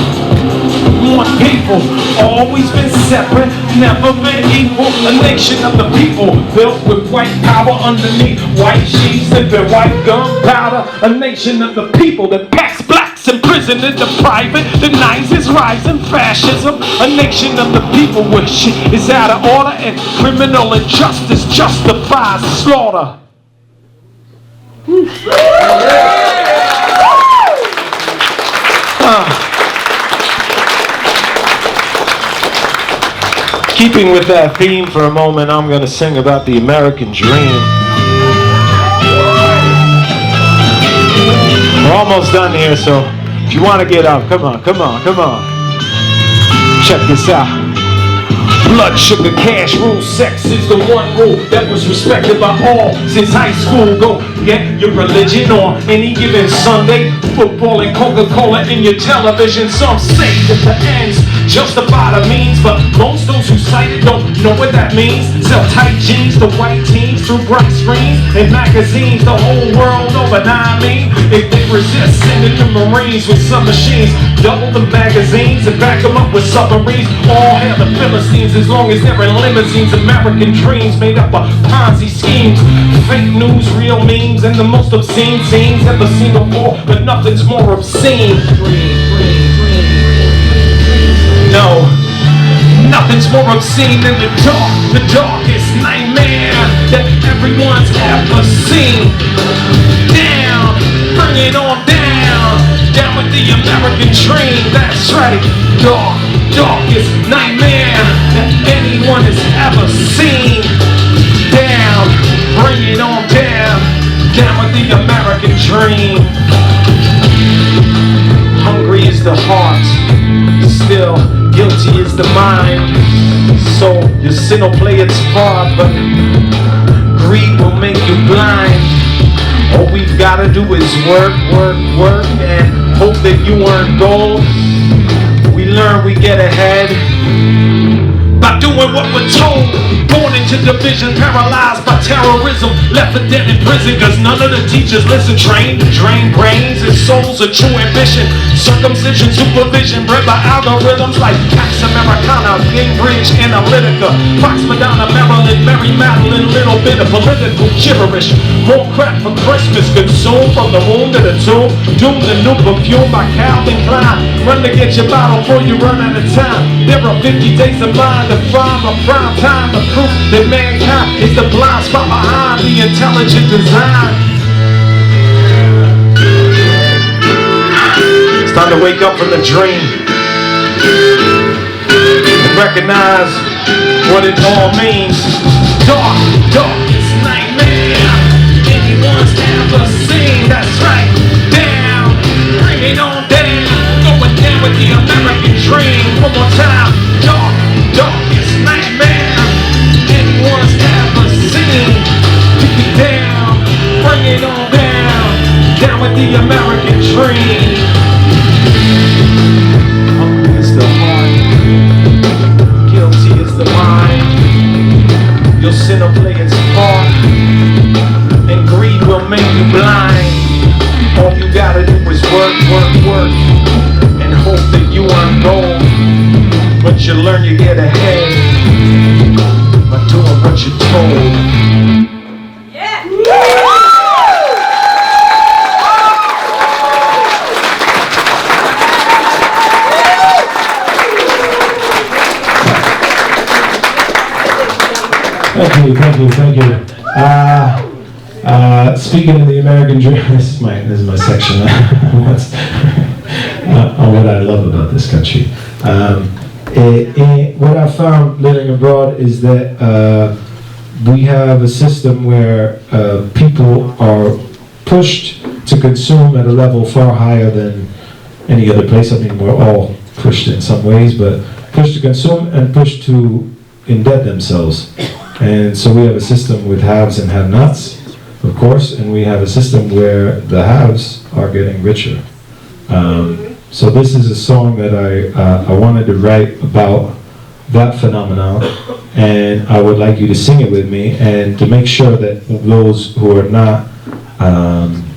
one people, always been separate, never been equal. A nation of the people built with white power underneath white sheets, sipping white gunpowder. A nation of the people that packs blacks in prison and the private denies its rise in fascism. A nation of the people where shit is out of order and criminal injustice justifies slaughter. Keeping with that theme for a moment, I'm going to sing about the American dream. We're almost done here, so if you want to get up, come on, come on, come on. Check this out. Blood, sugar, cash rule, sex is the one rule that was respected by all since high school. Go get your religion on any given Sunday. Football and Coca-Cola in your television. Some say that the ends justify the means, but most those who cite it don't know what that means. Sell tight jeans to white teens through bright screens and magazines. The whole world over. Now I mean, if they resist, sending the Marines with submachines. Double the magazines and back them up with submarines. All hail the Philistines. As long as they're in limousines, American dreams made up of Ponzi schemes, fake news, real memes, and the most obscene scenes ever seen before, but nothing's more obscene. No, nothing's more obscene than the darkest nightmare that everyone's ever seen. Down, bring it on down, down with the American dream. That's right, darkest nightmare that anyone has ever seen. Down, bring it on down, down with the American dream. Hungry is the heart, still guilty is the mind. So your sin will play its part, but greed will make you blind. All we've gotta do is work, and hope that you earn gold. We learn, we get ahead by doing what we're told. Born into division, paralyzed by terrorism, left for dead in prison cause none of the teachers listen. Trained to drain brains and souls, a true ambition. Circumcision, supervision, bred by algorithms like Pax Americana, Cambridge Analytica, Fox Madonna, Maryland, Mary Madeline, little bit of political gibberish. More crap for Christmas, consumed from the moon to the tomb. Doomed the new perfume by Calvin Klein. Run to get your bottle before you run out of time. There are 50 days of mine to find a prime time. The proof that mankind is the blind spot behind the intelligent design. It's time to wake up from the dream and recognize what it all means. Darkest nightmare anyone's ever seen. That's right. Down, bring it on down. Going down with the American dream. One more time. Darkest nightmare anyone's ever seen. Keep it down, bring it on down, down with the American dream. Hungry is the heart, guilty is the mind. Your sin will play its part, and greed will make you blind. All you gotta do is work, and hope that you earn gold. But you learn, you get ahead by doing what you're told. Yeah. Thank you. Speaking of the American dream, this is my section on what I love about this country. What I found living abroad is that we have a system where people are pushed to consume at a level far higher than any other place. I mean, we're all pushed in some ways, but pushed to consume and pushed to indebt themselves. And so we have a system with haves and have-nots, of course, and we have a system where the haves are getting richer. So this is a song that I wanted to write about that phenomenon, and I would like you to sing it with me, and to make sure that those who are not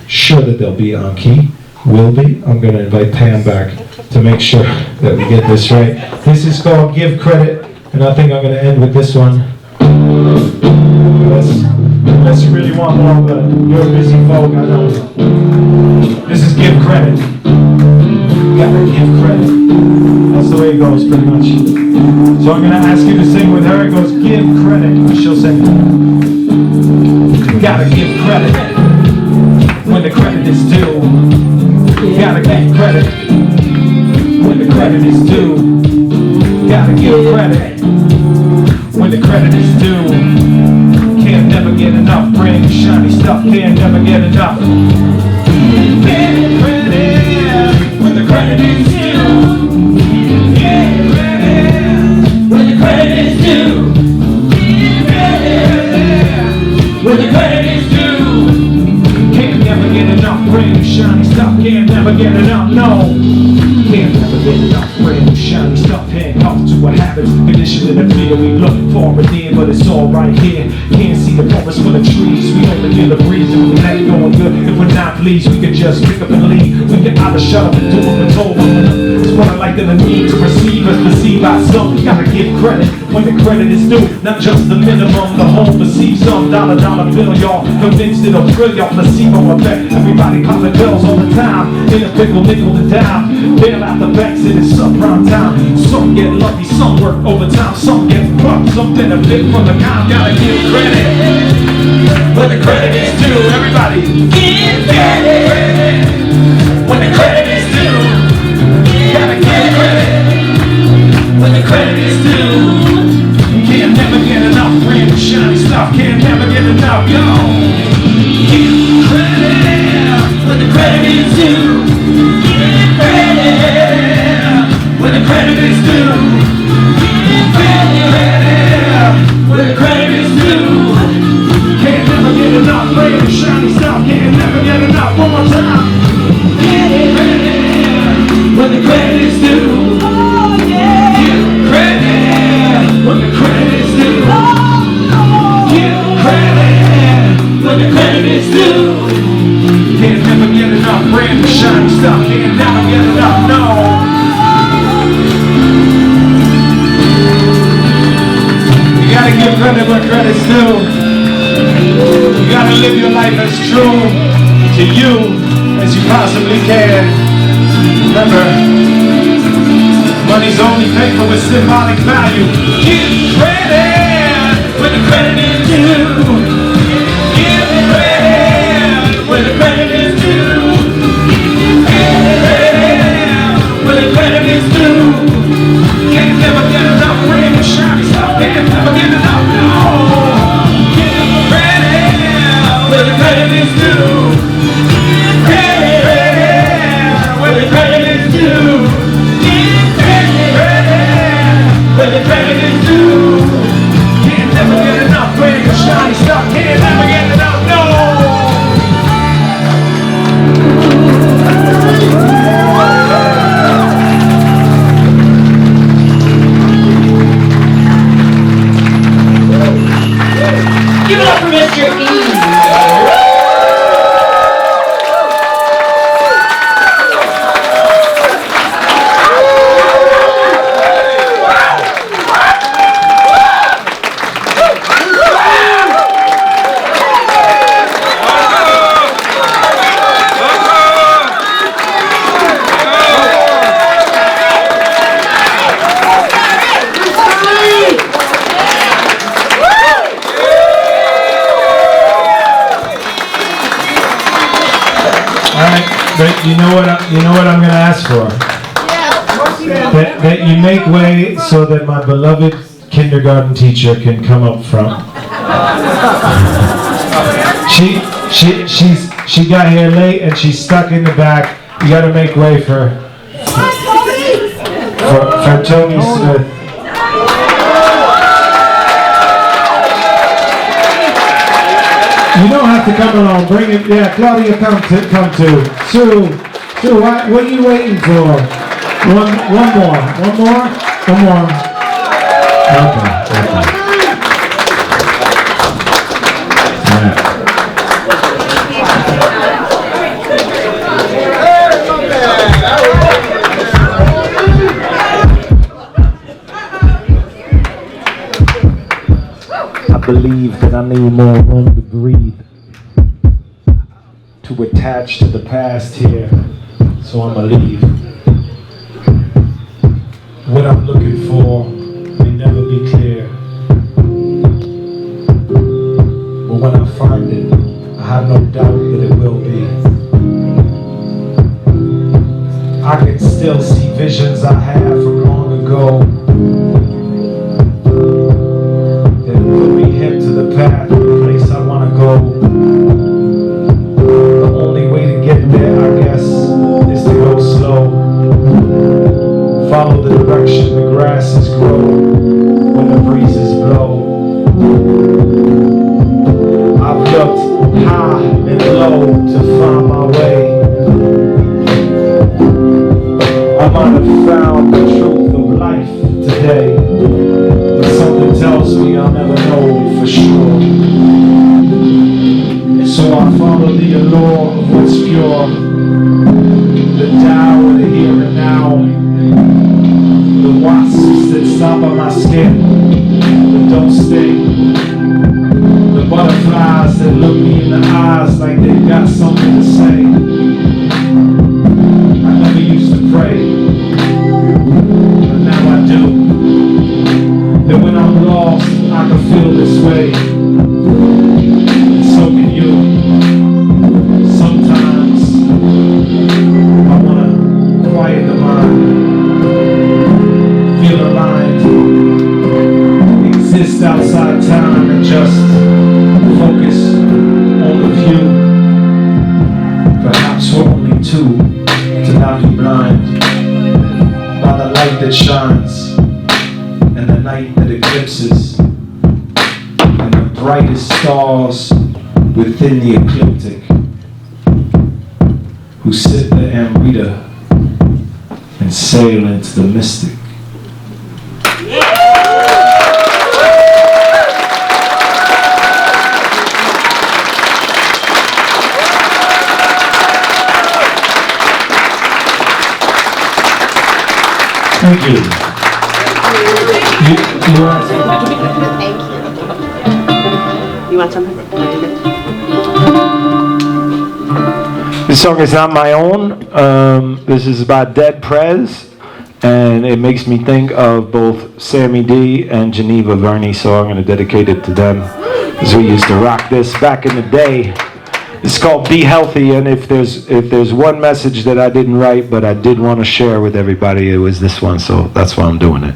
sure that they'll be on key will be. I'm going to invite Pam back to make sure that we get this right. This is called Give Credit, and I think I'm going to end with this one. Unless you really want more, but you're a busy folk, I know. This is Give Credit. You gotta give credit. That's the way it goes, pretty much. So I'm gonna ask you to sing with her. It goes, give credit. She'll sing. You gotta give credit when the credit is due. You gotta give credit when the credit is due. You gotta give credit never get enough. Get credit when the credit is due. Get credit when the credit is due. Get credit when the credit is due. Can't never get enough brand new shiny stuff. Can't never get enough, no. Can't never get enough brand new shiny stuff. Handcuffed to a habit, conditioned in the fear. We look for it there, but it's all right here. Can't see the forest full of trees. We only feel the breeze and we let it going good. If we're not pleased, we can just pick up and leave. We can either shut up and do what we're told. It's what I like in the need to receive us, perceived by some. You gotta give credit when the credit is due. Not just the minimum, the home receives some dollar bill, y'all. Convinced it'll thrill y'all, placebo effect. Everybody popping bills all the time. In a pickle, nickel and dime. Bail out the banks in it's subprime time. Some get lucky, some work overtime. Some get fucked, some benefit from the kind. Gotta give credit when the credit is due. Everybody give credit when the credit is due. Gotta give credit when the credit is due. Can't never get enough brand new shiny stuff. Can't never get enough, yo. Give credit when the credit is due. Give credit when the credit is due. Give credit when the credit is due. Can't never get enough brand new shiny stuff. Can't never get enough. One more time. Give credit when the credit is due. Give credit when the credit is due. Give credit when the credit is due. Can't never get enough brand new shiny stuff. Can't never get enough, no. You gotta give credit where credit's due. You gotta live your life as true to you as you possibly can. Remember, money's only paper with symbolic value. Give credit when the credit is due. Give credit when the credit is due. Give credit when the credit is due. Can't never get enough brand new shiny stuff. Can't never get enough, no. Give credit when the credit is due. Give credit when the credit is due. Give credit when the credit is due. Can't never get enough brand new shiny stuff. Can't never get enough, no. Give it up for Mr. E. But you know what I'm going to ask for? That you make way so that my beloved kindergarten teacher can come up front. She got here late and she's stuck in the back. You got to make way for Tony Smith. You don't have to come along. Bring it. Yeah, Claudia, come to. Sue, what are you waiting for? One more. Okay. All right. I believe that I need more room to breathe, to attach to the past here, so I'ma leave. What I'm looking for may never be clear, but when I find it, I have no doubt that it will be. I can still see visions I had from long ago. Put me hip to the path, the place I wanna go. grow when the breezes blow. I've looked high and low to find my way. I might have found the truth of life today, but something tells me I'll never know for sure. So I follow the allure of what's pure, the Tao of the here and now, the wasps that stop on my skin but don't sting, the butterflies that look me in the eyes like they've got something to say. I never used to pray, but now I do. That when I'm lost, I can feel this way, and so can you. Sometimes I wanna quiet the mind, feel aligned, exist outside time and just focus on the view. Perhaps we're only two to not be blind by the light that shines and the night that eclipses and the brightest stars within the ecliptic who sip the Amrita and sail into the mystic. Thank you. You want something? You want something? This song is not my own. This is by Dead Prez, and it makes me think of both Sammy D and Geneva Verney, so I'm going to dedicate it to them, because we used to rock this back in the day. It's called Be Healthy, and if there's one message that I didn't write but I did want to share with everybody, it was this one, so that's why I'm doing it.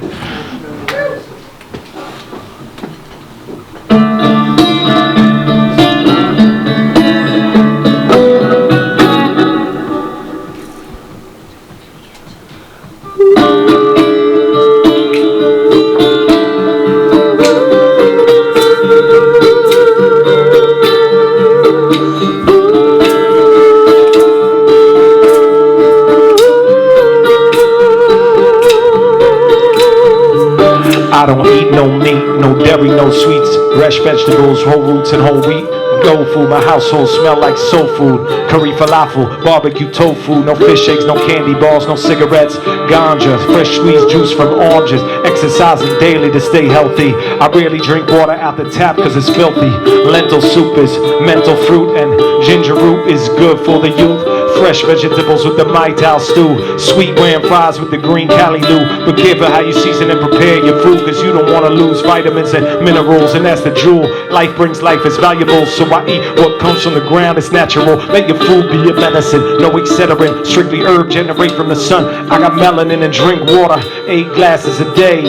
I don't eat no meat, no dairy, no sweets, fresh vegetables, whole roots and whole wheat. Go food, my household smell like soul food. Curry falafel, barbecue tofu, no fish eggs, no candy bars, no cigarettes, ganja, fresh squeezed juice from oranges. Exercising daily to stay healthy. I rarely drink water out the tap cause it's filthy. Lentil soup is mental fruit and ginger root is good for the youth. Fresh vegetables with the Mai Tao stew. Sweet ram fries with the green callaloo. But careful how you season and prepare your food, cause you don't want to lose vitamins and minerals, and that's the jewel. Life brings life, it's valuable, so I eat what comes from the ground, it's natural. Let your food be your medicine, no etc. Strictly herb, generate from the sun. I got melanin and drink water, 8 glasses a day,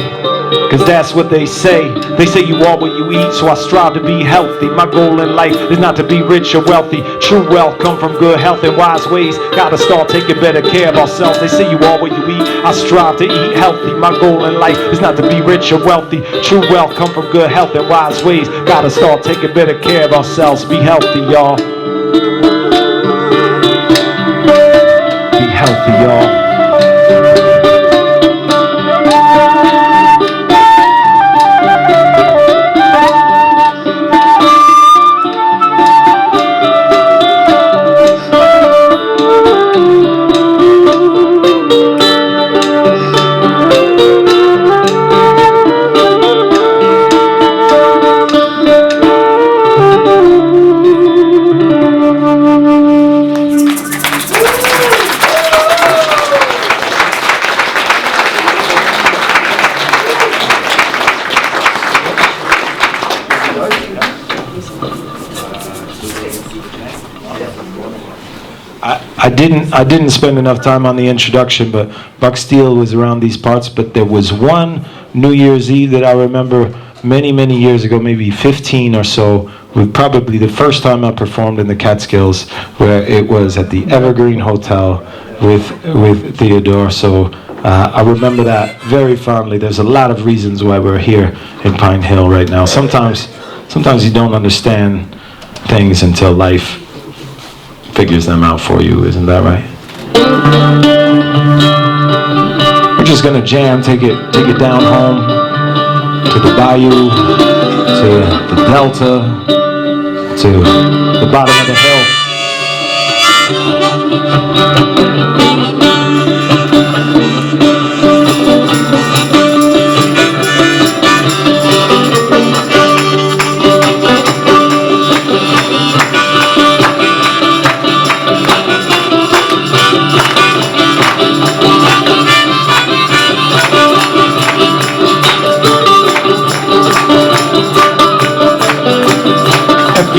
cause that's what they say. They say you are what you eat, so I strive to be healthy. My goal in life is not to be rich or wealthy. True wealth come from good health and wise ways. Gotta start taking better care of ourselves. They say you are what you eat, I strive to eat healthy. My goal in life is not to be rich or wealthy. True wealth come from good health and wise ways. Gotta start taking better care of ourselves. Be healthy, y'all. Be healthy, y'all. I didn't spend enough time on the introduction, but Buck Steele was around these parts, but there was one New Year's Eve that I remember many, many years ago, maybe 15 or so, with probably the first time I performed in the Catskills, where it was at the Evergreen Hotel with Theodore. So I remember that very fondly. There's a lot of reasons why we're here in Pine Hill right now. Sometimes you don't understand things until life figures them out for you. Isn't that right? We're just gonna jam, take it down home to the bayou, to the delta, to the bottom of the hill.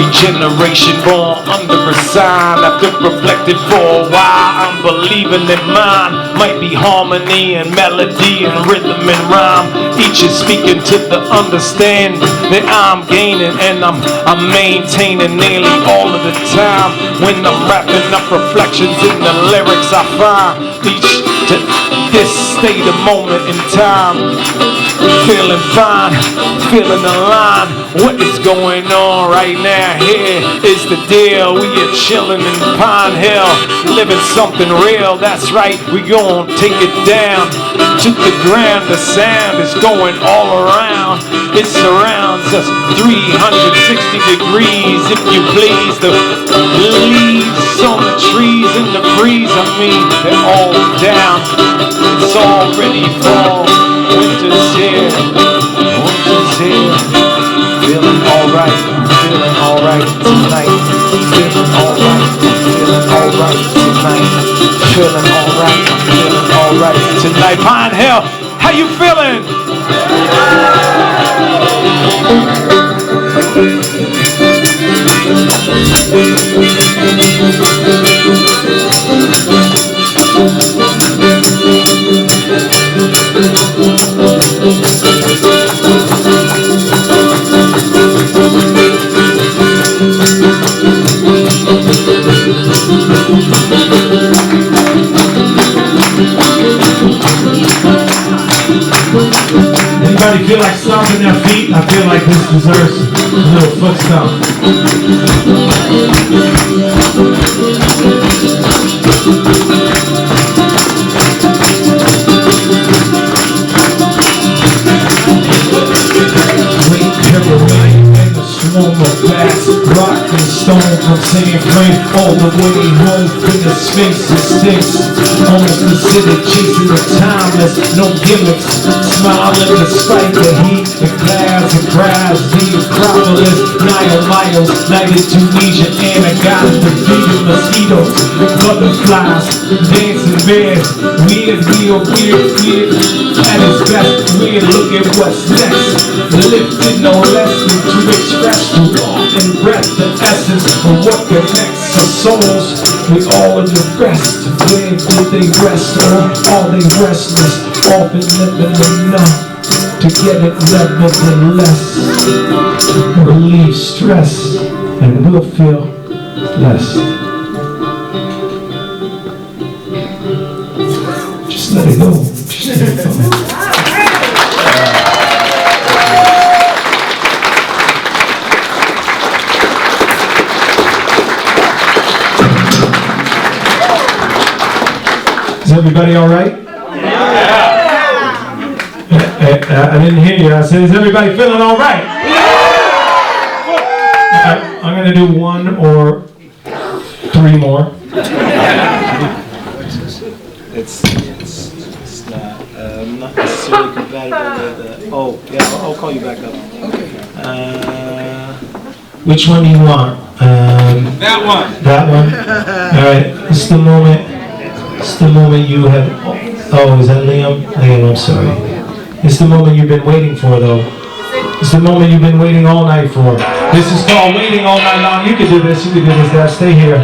Generation born under a sign, after reflecting for a while, I'm believing that mine might be harmony and melody and rhythm and rhyme. Each is speaking to the understanding that I'm gaining, and I'm maintaining nearly all of the time. When I'm wrapping up reflections in the lyrics, I find each to this state of moment in time. Feeling fine, feeling aligned. What is going on right now? Here is the deal. We are chilling in Pine Hill, living something real. That's right, we gon' take it down to the ground. The sound is going all around. It surrounds us 360 degrees, if you please. The leaves on the trees in the breeze, I mean, they're all down. It's already fall. Winter's here, winter's here. Feeling alright, feeling alright tonight. Feeling alright, feeling alright tonight. Feeling alright, feeling alright tonight. Pine Hill, how you feeling? Anybody feel like stomping their feet? I feel like this deserves a little foot stomp. Great pyramid and a swarm of bats, rock and stone from San Fran all the way home in the Sphinx and Styx. Almost considered chasing the timeless, no gimmicks, smiling despite the heat, the clouds and crowds, the Acropolis, Nile miles, night in Tunisia, and I got the feeding mosquitoes, butterflies, dancing bears, weird, at its best, weird, look at what's next, lifted no less than to express through thought and breath, the essence of what connects our souls, we all in the rest. Where did they rest, or are they restless? Often living enough to get it nevertheless. Relieve stress, and we'll feel blessed. Just let it go. Just let it go. Is everybody all right? Yeah. I didn't hear you. I said, is everybody feeling all right? Yeah. I'm going to do one or three more. It's not necessarily compatible with I'll call you back up. Okay. Which one do you want? That one. That one? All right. It's the moment. It's the moment you have. Oh, is that Liam? Liam, I'm sorry. It's the moment you've been waiting for, though. It's the moment you've been waiting all night for. This is called Waiting All Night Long. You can do this. You can do this, Dad. Stay here.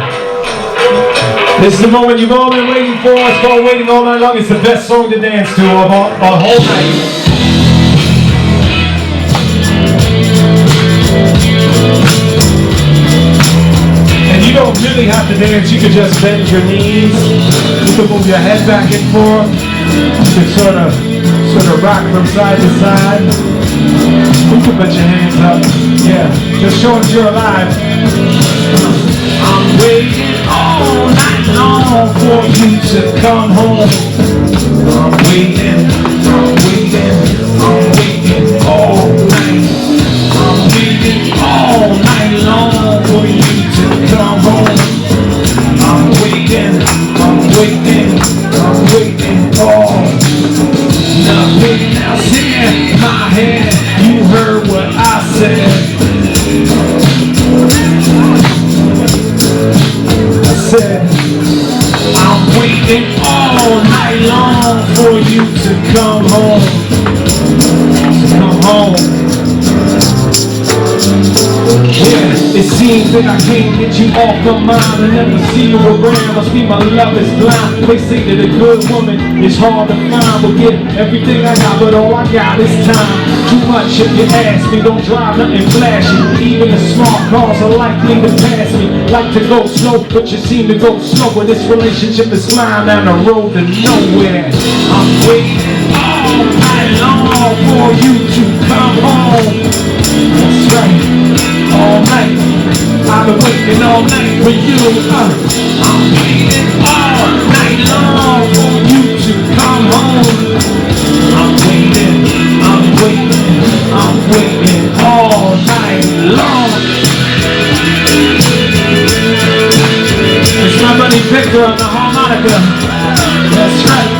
This is the moment you've all been waiting for. It's called Waiting All Night Long. It's the best song to dance to of all whole night. You don't really have to dance, you can just bend your knees, you can move your head back and forth, You can sort of rock from side to side. You can put your hands up. Yeah, just show us you're alive. I'm waiting all night long for you to come home. I'm waiting, I'm waiting, I'm waiting all night. I'm waiting all night long for you to come home. I'm waiting, I'm waiting, I'm waiting all. Nothing else in my head. You heard what I said. I said, I'm waiting all night long for you to come home. To come home. Yeah, it seems that I can't get you off my mind and never see you around. Must be my love is blind. They say that a good woman is hard to find. Will get everything I got, but all I got is time. Too much if you ask me. Don't drive nothing flashy. Even the smart cars are likely to pass me. Like to go slow, but you seem to go slower. This relationship is flying down the road to nowhere. I'm waiting all night long for you to come home. That's right, all night. I've been waiting all night for you. I'm waiting all night long for you to come home. I'm waiting, I'm waiting, I'm waiting all night long. It's my buddy Victor on the harmonica. That's right.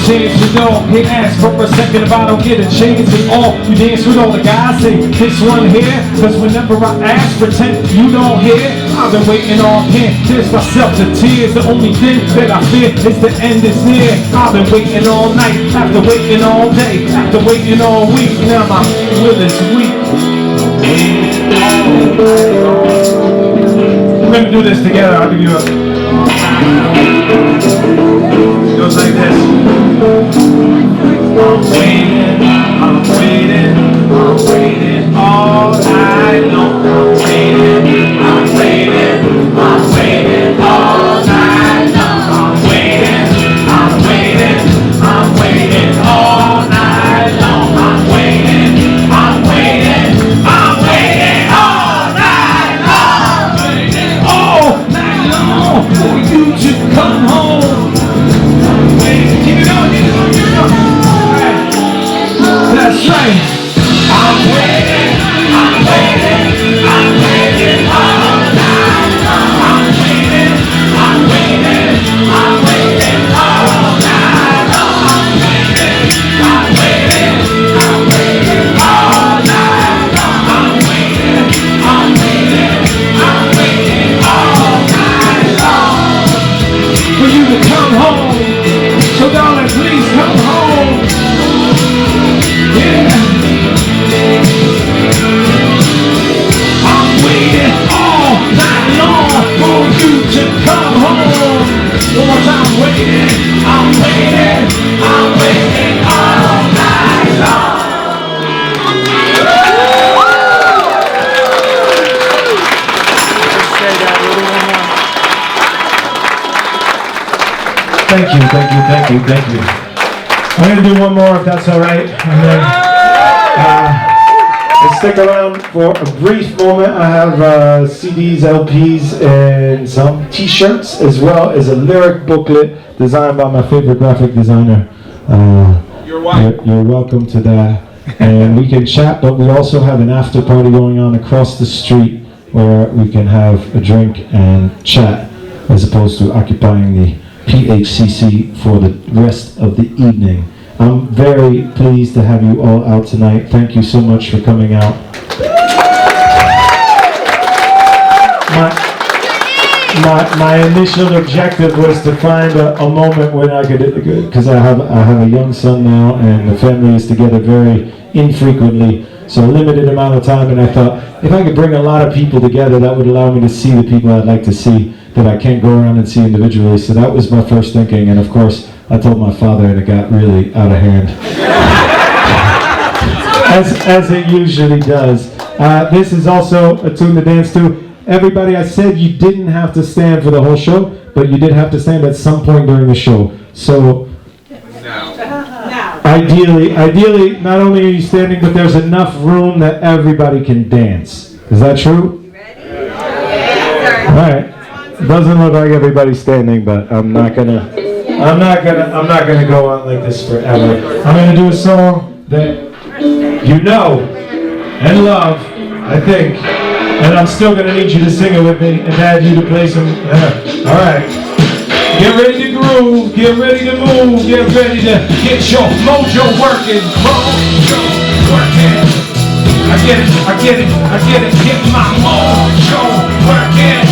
Chance to know, hey, ask for a second if I don't get a chance at all. You dance with all the guys, say this one here. Cause whenever I ask, pretend you don't hear. I've been waiting all year, tears myself to tears. The only thing that I fear is the end is near. I've been waiting all night, after waiting all day, after waiting all week. Now my will is weak. We're gonna do this together, I'll give you a... It goes like this. I'm waiting, I'm waiting, I'm waiting all night long. I'm waiting, I'm waiting, I'm waiting all night long. I'm waiting, I'm waiting, I'm waiting all night long. I'm waiting, I'm waiting, I'm waiting all night long. Waiting all night long for you to come home. Keep it on, keep it on, keep it on. Right. That's right. I'm waiting, I'm waiting, I'm waiting all night long. I'm waiting, I'm waiting, I'm waiting all night long. I'm waiting, I'm waiting, I'm waiting all night long. I'm waiting, I'm waiting, I'm waiting all night long for you to come home. So darling, please come home. Yeah. I'm waiting all night long for you to come home. One more time, waiting, I'm waiting, I'm waiting all night long. Thank you, thank you, thank you, thank you. I'm going to do one more if that's all right. And then stick around for a brief moment. I have CDs, LPs, and some t-shirts, as well as a lyric booklet designed by my favorite graphic designer. You're welcome to that. And we can chat, but we also have an after party going on across the street where we can have a drink and chat, as opposed to occupying the PHCC for the rest of the evening. I'm very pleased to have you all out tonight. Thank you so much for coming out. My initial objective was to find a moment when I could, because I have a young son now, and the family is together very infrequently, so a limited amount of time, and I thought if I could bring a lot of people together, that would allow me to see the people I'd like to see. that I can't go around and see individually. So that was my first thinking, and of course I told my father, and it got really out of hand, as it usually does. This is also a tune to dance to. Everybody, I said you didn't have to stand for the whole show, but you did have to stand at some point during the show. So ideally, not only are you standing, but there's enough room that everybody can dance. Is that true? All right. Doesn't look like everybody's standing, but I'm not gonna go on like this forever. I'm gonna do a song that you know and love, I think, and I'm still gonna need you to sing it with me and add you to play some. All right. Get ready to groove, get ready to move, get ready to get your mojo working. Mojo working. I get it, get my mojo working.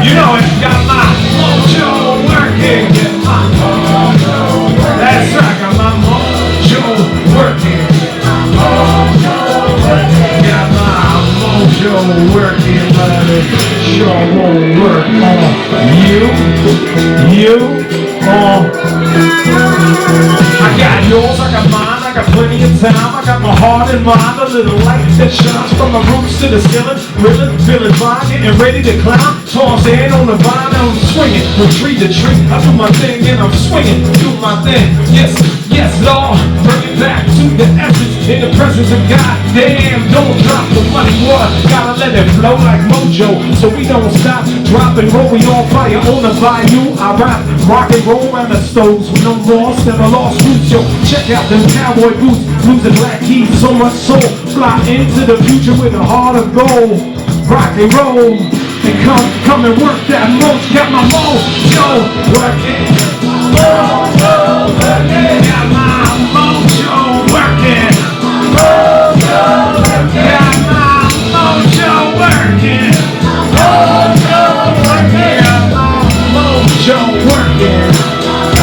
You know it, got my mojo working. Get my mojo working. That's right, got my mojo working. Got my mojo working, but it sure won't work on you, I got yours, I got mine, I got plenty of time, I got my heart and mind, a little light that shines from my roots to the ceiling, reeling, feeling fine, getting ready to climb, toss in on the vine, I'm swinging, from tree to tree, I do my thing and I'm swinging, do my thing, yes, Lord, bring it back to the essence, in the presence of God, damn, don't drop the money water, gotta let it flow like mojo, so we don't stop, drop and roll, we on fire, on the bayou, I rap, rock and roll around the stoves, with no loss, never lost roots, yo, check out them cowboy boots, blues and black keys, so much soul, fly into the future with a heart of gold, rock and roll, and come and work that mojo, got my mojo working, mojo working, got my mojo working, mojo working, got my mojo working, mojo working, got my mojo working,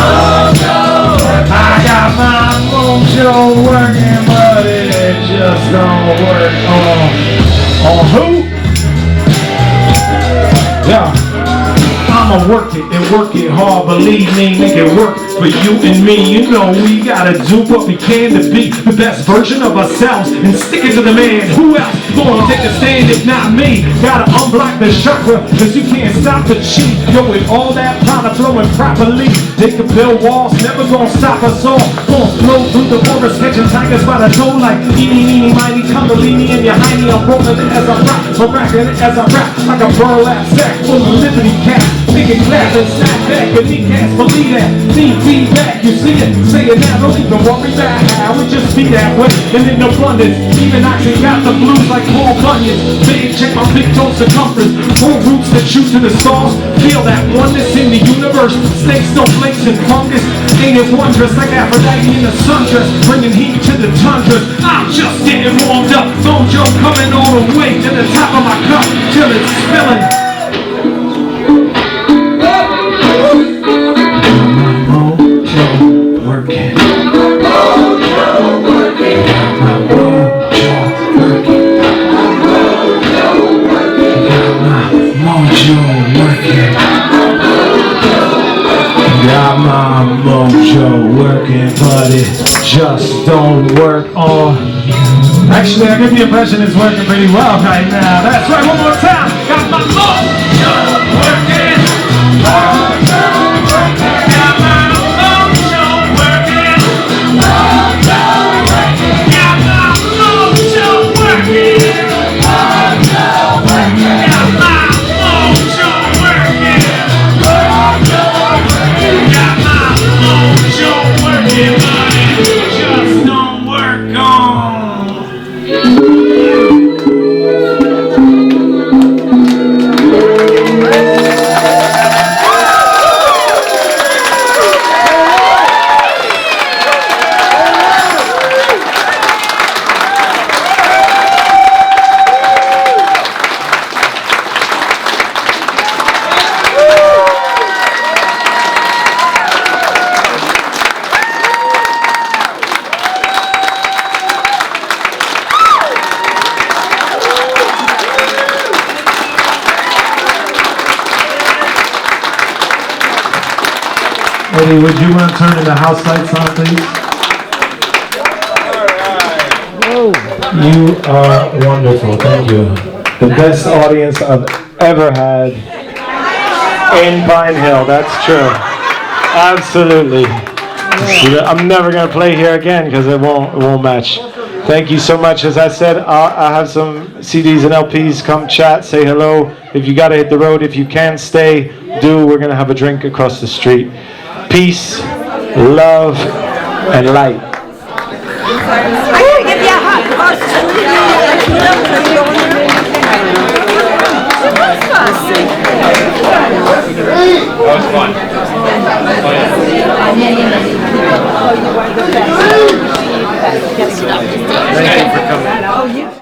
mojo working, I got my mojo working, but it just don't work on who? Yeah, I'ma work it and work it hard, believe me, make it work for you and me. You know we gotta do what we can to be the best version of ourselves and stick it to the man. Who else gonna take a stand if not me? Gotta unblock the chakra, cause you can't stop the cheat. Yo, with all that powder flowing properly, they can build walls, never gonna stop us all. Gonna flow through the forest, catching tigers by the toe like eeny, meeny, miny, kundalini in your hiney. I'm rolling it as I rock, I'm racking it as I rap, like a burlap sack full of liberty cats. Pick and clap and snap back, and me can't believe that. Need feedback, you see it, say it now, don't even worry about how it just be that way. And in abundance, even I can got the blues like Paul Bunyan. Big, check my big toe circumference, full roots that shoot to the stars. Feel that oneness in the universe, snakes, snowflakes, and fungus. Ain't it wondrous like Aphrodite in a sundress, bringing heat to the tundras. I'm just getting warmed up, mojo coming all the way to the top of my cup till it's spilling. Got my mojo working, but it just don't work on. Actually, I get the impression it's working pretty well right now. That's right, one more time. Got my mojo working. Mojo working. Got my mojo working. Mojo working. Got my mojo working. Mojo working. Got my mojo working. Mojo working. Got my mojo working, but it just don't work on. Eddie, would you want to turn the house lights on, please? You are wonderful. Thank you. The best audience I've ever had in Pine Hill. That's true. Absolutely. I'm never going to play here again because it won't match. Thank you so much. As I said, I have some CDs and LPs. Come chat, say hello. If you got to hit the road, if you can stay, do. We're going to have a drink across the street. Peace, love, and light. That was fun. Thank you for coming.